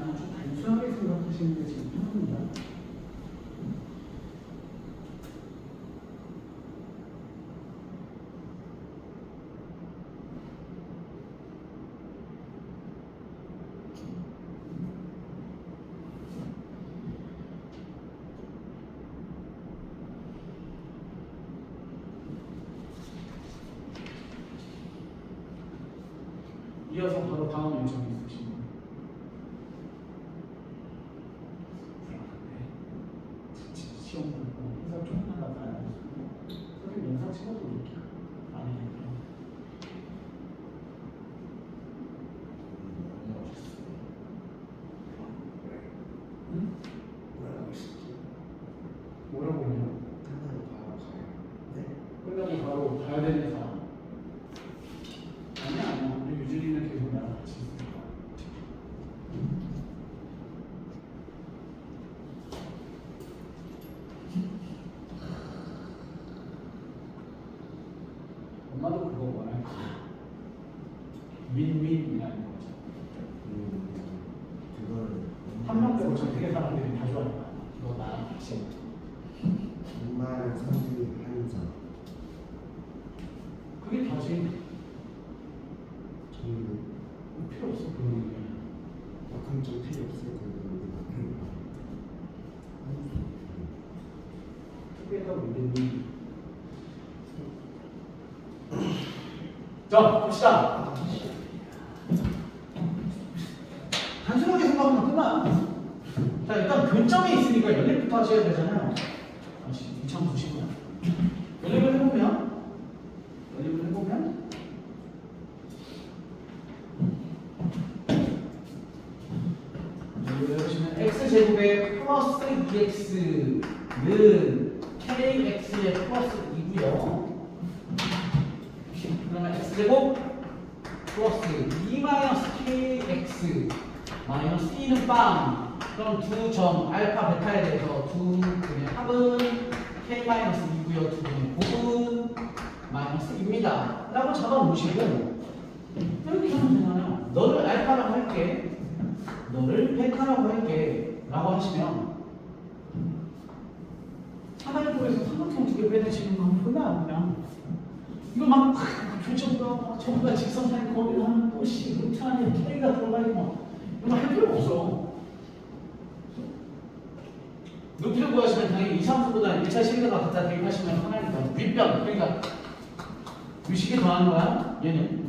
아주 단순하게 생각하시는 게 지금 편합니다. 이어서 바로 다음 요청이 있으십니다. 시험 보고 회사 조금만 나타나야 선생님 영상 찍어도 이렇게 안 해요. 응? 뭐라고 해요? 끝나고 바로 가야 되는 사람. 아니야. 우리 유진이는 계속 나랑 같이 있으니까. 엄마도 그거 원할 거야. 윈윈이라는 거죠. 한 명 빼고 전 세계 사람들이 다 좋아하니까. 너 나랑 같이. 정말 성질이 한자. 그게 다지. 저는 필요 없어 그런 게. 그럼 좀 필요 없을 거예요. 거거든요. 자, 봅시다. 단순하게 생각하면 끝나. 자, 일단 교점이 있으니까 연립부터 하셔야 되잖아요. 이참 보시고요. 연립을 해보면 여기 보시면 x제곱의 플러스 2x는 kx의 플러스 2고요. 그러면 x제곱 플러스 2 마이너스 kx 마이너스 2는 빵. 그럼 두 점 알파 베타에 대해서 두 분의 합은 k 마이너스 2고요. 두 분의 곱은 마이너스 2입니다. 라고 잡아 놓으시고 이렇게 하면 되잖아요. 너를 알파라고 할게. 너를 베타라고 할게. 라고 하시면 사다리꼴에서 삼각형 두 개 빼내시는 건 끝나요. 그냥 이거 막 교점과 전부가 직선상의 거리를 하면 또 루트 안에 k가 들어가 있고 이거 할 필요가 없어. 높이를 구하시면 당연히 이상수보다 1차 실내가 갖다 대입하시면 편하니까 윗변 그러니까 위식이 더하는 거야 얘는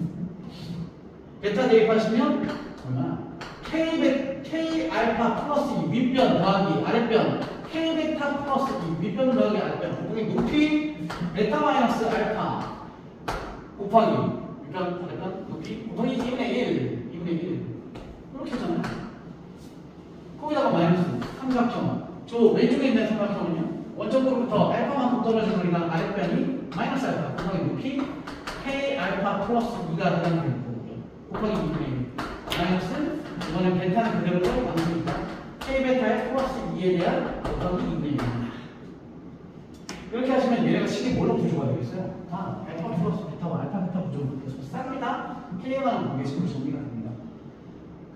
베타 대입하시면 얼마나 k 알파 플러스 2 윗변 더하기 아랫변 k 베타 플러스 2 윗변 더하기 아랫변 곱하기 높이 베타 마이너스 알파 곱하기 윗변 아랫변 높이 곱하기 2분의 1 이렇게 하잖아요. 거기다가 마이너스 삼각형 저 왼쪽에 있는 삼각형은요 원점으로부터 알파만큼 떨어진 거리가 아랫변이 마이너스 알파 곱하기 높이 k 알파 플러스 2가 되는 거거든요. 곱하기 2분의 1 마이너스 이번엔 베타는 그대로 남으니까 k 베타의 플러스 2에 대한 곱하기 2분의 1입니다. 이렇게 하시면 얘네가 식이 뭘로 구조가 되겠어요? 다 알파 플러스 베타와 알파 베타 구조로 계속 쌉니다. k만 관계식으로 정리가 됩니다.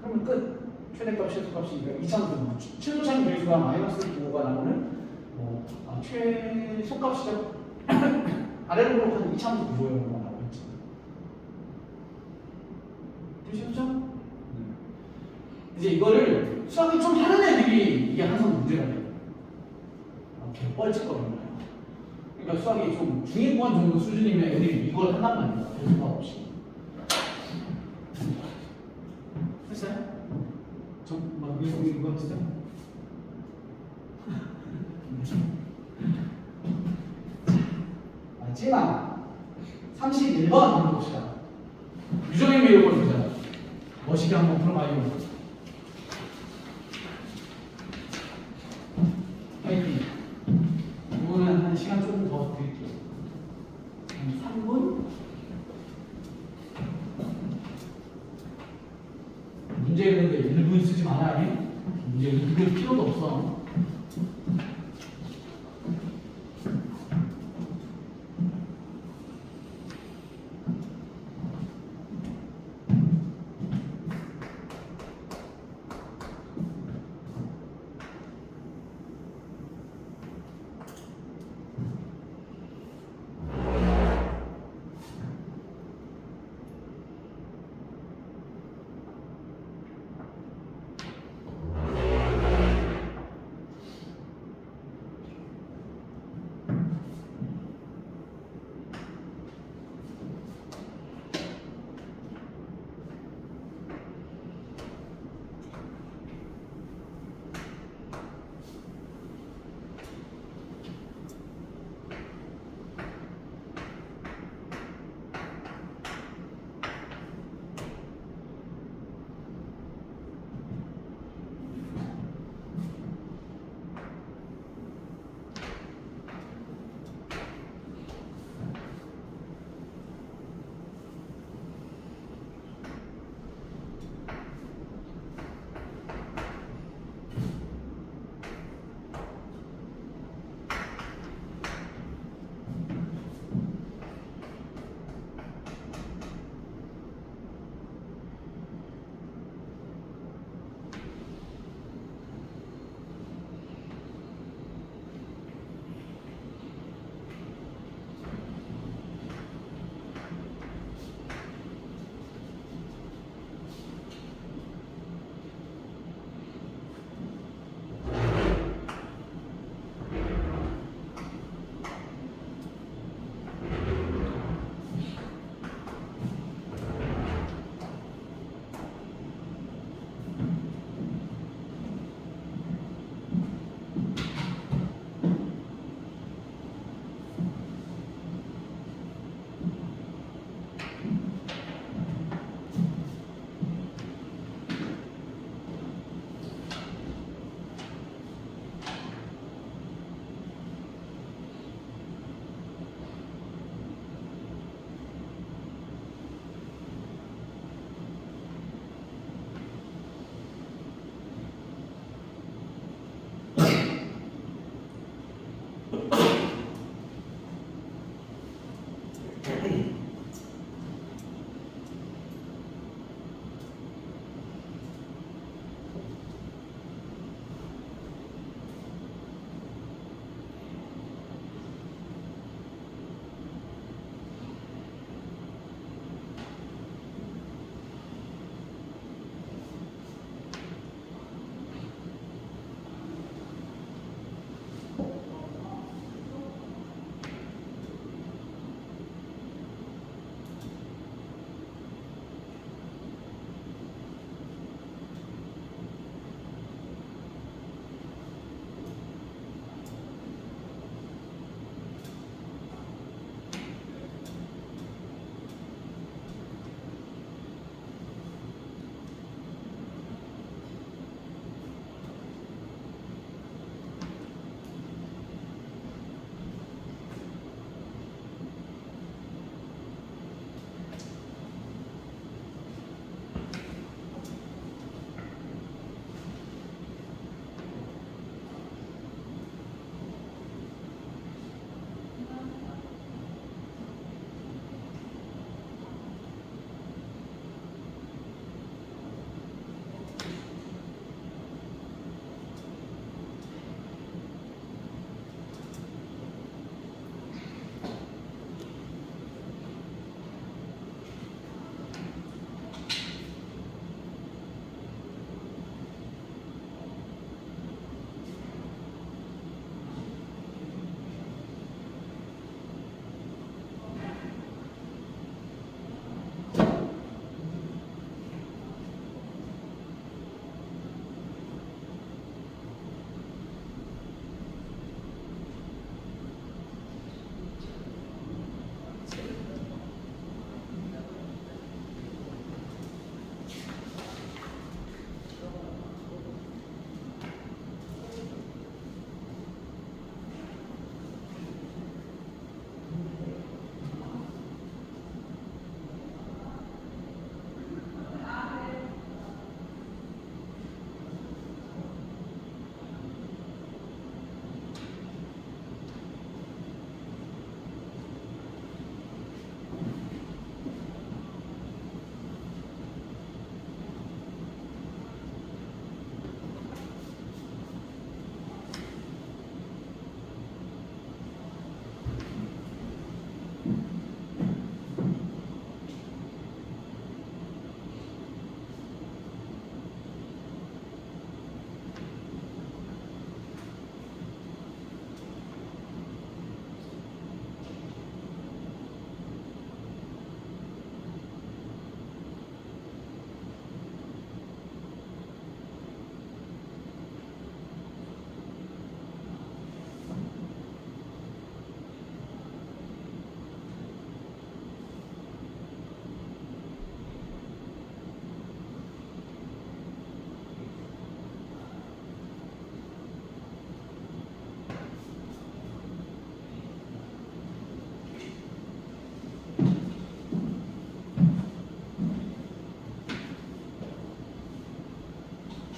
그러면 끝. 최대값, 최소값이니까 이차원수 최소차는 배수가 마이너스 9가 나오는 최소값이죠. 아래로 하는 이차원수 구조형으로 나오고 있죠. 되셨죠? 이제 이거를 수학이 좀 하는 애들이 이게 항상 문제가 돼요. 이렇게 뻘짓거리는 거예요. 그러니까 수학이 좀 중위권 정도 수준이면 애들이 이걸 한단 말이에요. 배수가 없이. 됐어요? 막 이거 진짜 마지막 31번 한번 봅시다. 유정의 매력을 보자. 멋있게 한번 풀어봐요. 파이팅. 이거는 한 시간 조금 더 드릴게요. 한 3분? 문제 읽는데 1분 쓰지 마라. 문제 읽을 필요도 없어.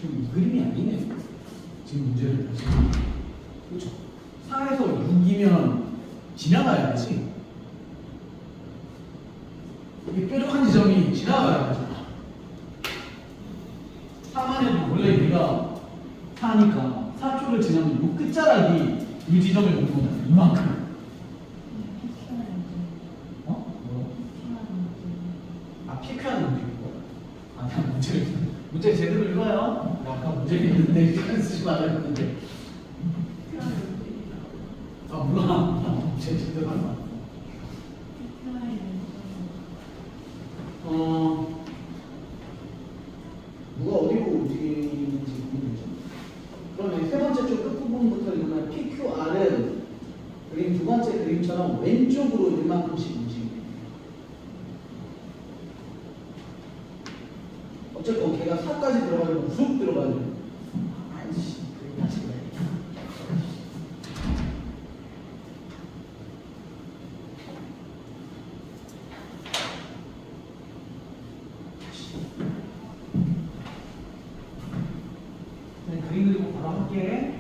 지금 이 그림이 아니네. 지금 문제를 다시. 그렇죠. 4에서 6이면 지나가야지. 이 뾰족한 지점이 지나가야지. 4만 해도 원래 네가 4니까 4초를 지나면 이 끝자락이 이 지점에 오는 거잖아. 이만큼. 어? 뭐? 아, 피크하는 문제고. 아, 그냥 문제 제대로 읽어요. 아까 문제 읽는데 시간 쓰지 말라 했는데. 아, 몰라. 문제 제대로 하는 거. 누가 어디로 움직이는지 궁금해져. 그러면 세 번째 쪽 끝부분부터 읽으면 PQR은 그림 두 번째 그림처럼 왼쪽으로 1만큼씩 움직입니다. 어쨌건 걔가 4까지 들어가려면 훅 들어가려면 아이씨 그림 다시 그래야겠다. 그림 그리고 바로 할게.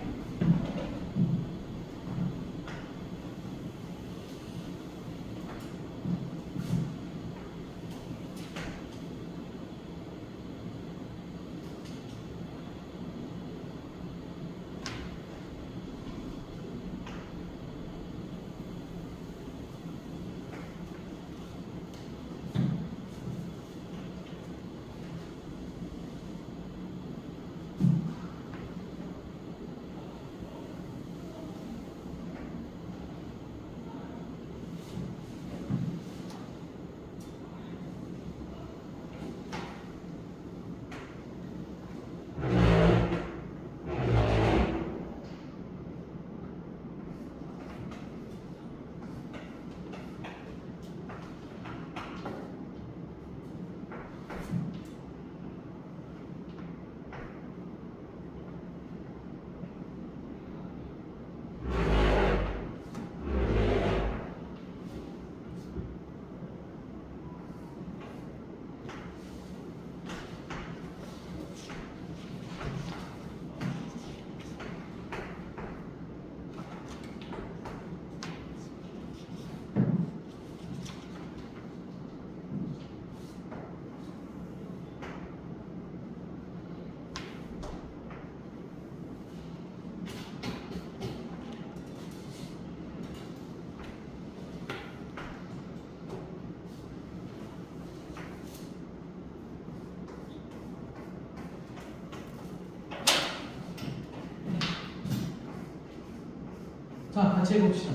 자, 같이 해봅시다.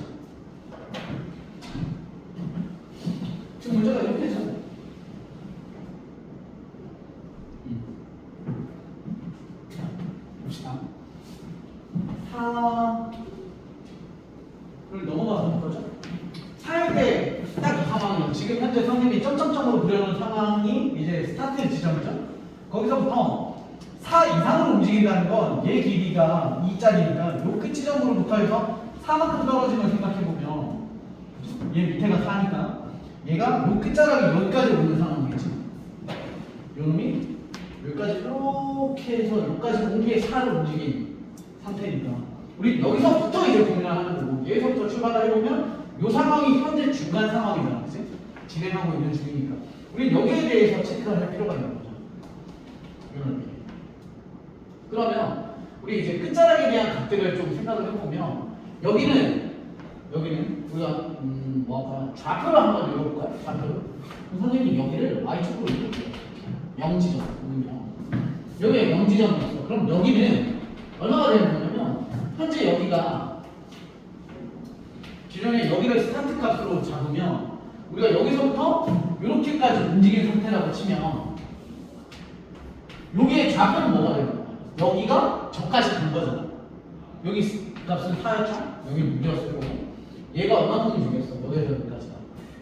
지금 문제가 이렇게 되잖아요. 봅시다. 4를 넘어가서 볼 거죠? 4일 때 딱 이 상황이에요. 지금 현재 선생님이 점점점으로 그려놓은 상황이 이제 스타트 지점이죠. 거기서부터 4 이상으로 움직인다는 건 얘 길이가 2짜리니까 요 끝 지점으로부터 해서 4만큼 떨어지는 생각해보면 얘 밑에가 4니까 얘가 요 끝자락이 여기까지 오는 상황이겠지. 요놈이 여기까지 이렇게 해서 여기까지 온 게 4를 움직인 상태니까 우리 여기서부터 이제 고민을 하는 거고 얘에서부터 출발을 해보면 요 상황이 현재 중간 상황이잖아. 그치? 진행하고 있는 중이니까 우리 여기에 대해서 체크를 할 필요가 있는 거죠. 이런 게. 그러면 우리 이제 끝자락에 대한 각들을 좀 생각을 해보면 여기는 우리가 뭐 할까 좌표를 한번 읽어볼까요? 좌표를. 선생님이 여기를 y축으로 읽을게요. 0지점 보면 여기에 0지점이 있어. 그럼 여기는 얼마가 되는 거냐면 현재 여기가 기존에 여기를 스타트 값으로 잡으면 우리가 여기서부터 이렇게까지 움직인 상태라고 치면 여기에 좌표는 뭐가 되는 거야? 여기가 저까지 간 거잖아. 여기 값은 4였죠? 여기 6이었고 얘가 얼마큼 움직였어? 여기에서 여기까지가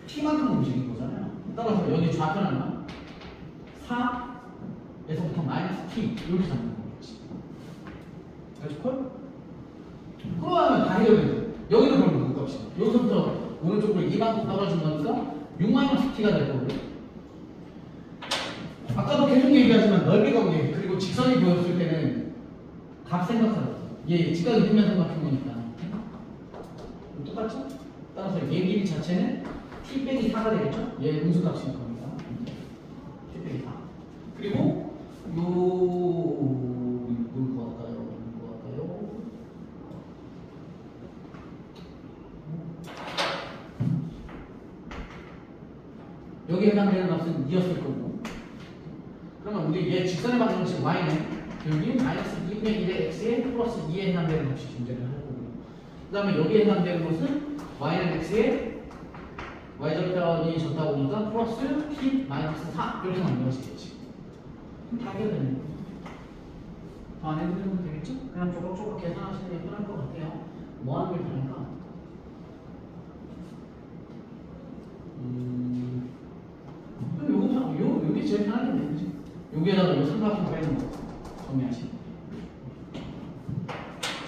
t만큼 움직인 거잖아요. 따라서 여기 좌표는 얼마? 4에서부터 마이너스 t 이렇게 잡는 거겠지. 그렇지? 콜? 그러면 다 해결되죠. 여기는 그럼 누구 값이야? 여기서부터 오른쪽으로 2만큼 떨어진 거니까 6-t가 될 거고요. 아까도 계속 얘기하지만 넓이가 그리고 직선 직선이 보였을 때는 값 생각하자. 얘 직각이 되면 생각해 보니까 똑같죠? 따라서 얘 길이 자체는 t 빼기 4가 되겠죠? 얘 음수값인 겁니다. t 빼기 4. 그리고 뭘 구할까요? 여기에 해당되는 값은 2였을 거고, 그러면 우리 얘 직선에 맞는 것이 y는 여기 마이너스 2분의 1의 x에 플러스 2에 해당되는 값이 존재를 할 거고요. 그 다음에 여기에 해당되는 것은 y는 x에 y절편이 졌다 보니까 플러스 t 마이너스 4 이렇게 만들어지겠지. 그럼 다 해결되는 거예요. 더 안 해도 되겠죠? 그냥 조각조각 계산하시는 게 편할 것 같아요. 뭐 하는 게 편할까? 요게 제일 편하겠네, 그치? 여기에다가 이 삼각형 빼는 거 정리하시고.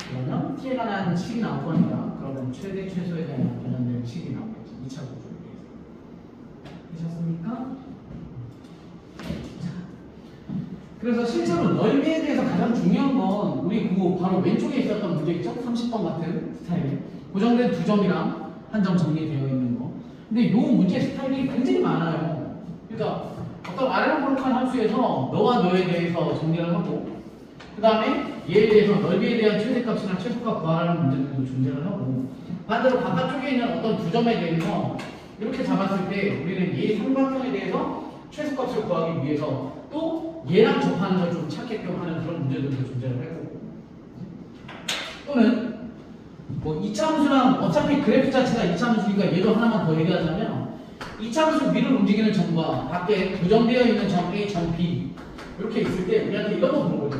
그러면 t에 관한 식이 나올 거니까 그러면 최대 최소에 대한 관련된 식이 나오겠지. 2차 구조에 대해서. 되셨습니까? 자, 그래서 실제로 넓이에 대해서 가장 중요한 건 우리 그 바로 왼쪽에 있었던 문제 있죠? 30번 같은 스타일. 고정된 두 점이랑 한 점 정리되어 있는 거. 근데 이 문제 스타일이 굉장히 많아요. 그러니까 어떤 아레오볼칸 함수에서 너와 너에 대해서 정리를 하고, 그 다음에 얘에 대해서 넓이에 대한 최대값이나 최소값 구하라는 문제들도 존재를 하고, 반대로 바깥쪽에 있는 어떤 두 점에 대해서 이렇게 잡았을 때 우리는 얘 삼각형에 대해서 최소값을 구하기 위해서 또 얘랑 접하는 걸 좀 찾게끔 하는 그런 문제들도 존재를 하고, 또는 뭐 이차함수랑 어차피 그래프 자체가 이차함수니까 얘도 하나만 더 얘기하자면, 이차함수 위를 움직이는 점과 밖에 고정되어 있는 점 A, 점 B 이렇게 있을 때 우리한테 이런 거 물어보죠.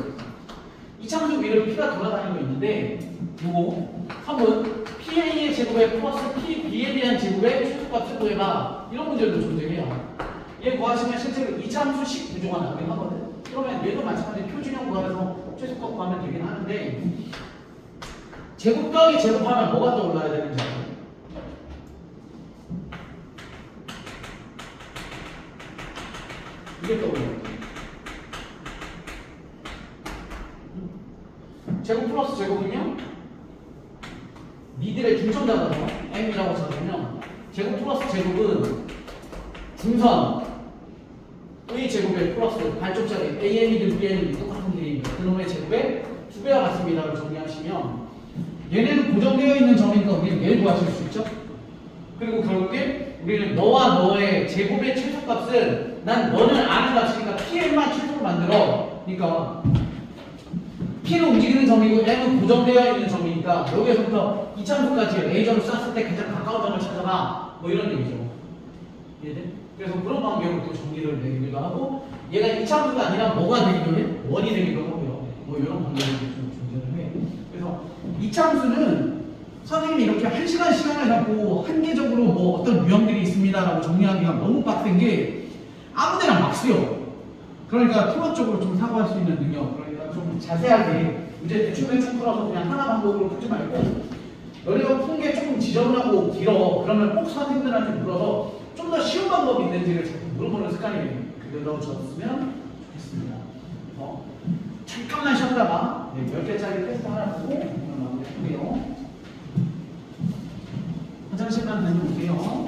이차함수 위를 P가 돌아다니는 거 있는데, 요거 한번 PA의 제곱에 플러스 PB에 대한 제곱의 최소값을 구해봐, 이런 문제도 존재해요. 얘 구하시면 실제로 이차함수식 구조가 나오긴 하거든. 그러면 얘도 마찬가지로 표준형 구하면서 최소값 구하면 되긴 하는데, 제곱 더하기 제곱하면 뭐가 떠올라야 되는지 알아요? 이게 떠올라요. 제곱 플러스 제곱은요, 니들의 중점 잡아서 m이라고 잡으면 제곱 플러스 제곱은 중선 a 제곱에 플러스 반쪽짜리 am이든 bm이든 똑같은 길이니까 그놈의 제곱에 2배와 같습니다라고 정리하시면, 얘네는 고정되어 있는 점이니까 우리는 얘를 구하실 수 있죠. 그리고 결국에 우리는 너와 너의 제곱의 최소값은 난 너는 아는 값이니까 PM만 최소로 만들어. 그러니까 P는 움직이는 점이고 M은 고정되어 있는 점이니까 여기에서부터 이차함수까지 레이저를 쐈을 때 가장 가까운 점을 찾아봐, 뭐 이런 얘기죠. 이해돼? 그래서 그런 방식으로 또 정리를 내기도 하고, 얘가 이차함수가 아니라 뭐가 되기도 해? 원이 되기도 하고요. 뭐 이런 방식으로 좀 존재를 해. 그래서 이차함수는 선생님이 이렇게 1시간 시간을 잡고 한계적으로 뭐 어떤 유형들이 있습니다라고 정리하기가 너무 빡센 게 아무데나 막 쓰여. 그러니까 통합적으로 좀 사고할 수 있는 능력, 그러니까 좀 자세하게 문제 대충 풀어서 그냥 하나 방법으로 풀지 말고, 너네가 푼 게 조금 지저분하고 길어. 그러면 꼭 선생님들한테 물어서 좀 더 쉬운 방법이 있는지를 자꾸 물어보는 습관이 들어졌으면 좋겠습니다. 잠깐만 쉬었다가 10개짜리 테스트 하나 보고 오늘 마무리할게요. 화장실만 다녀올게요.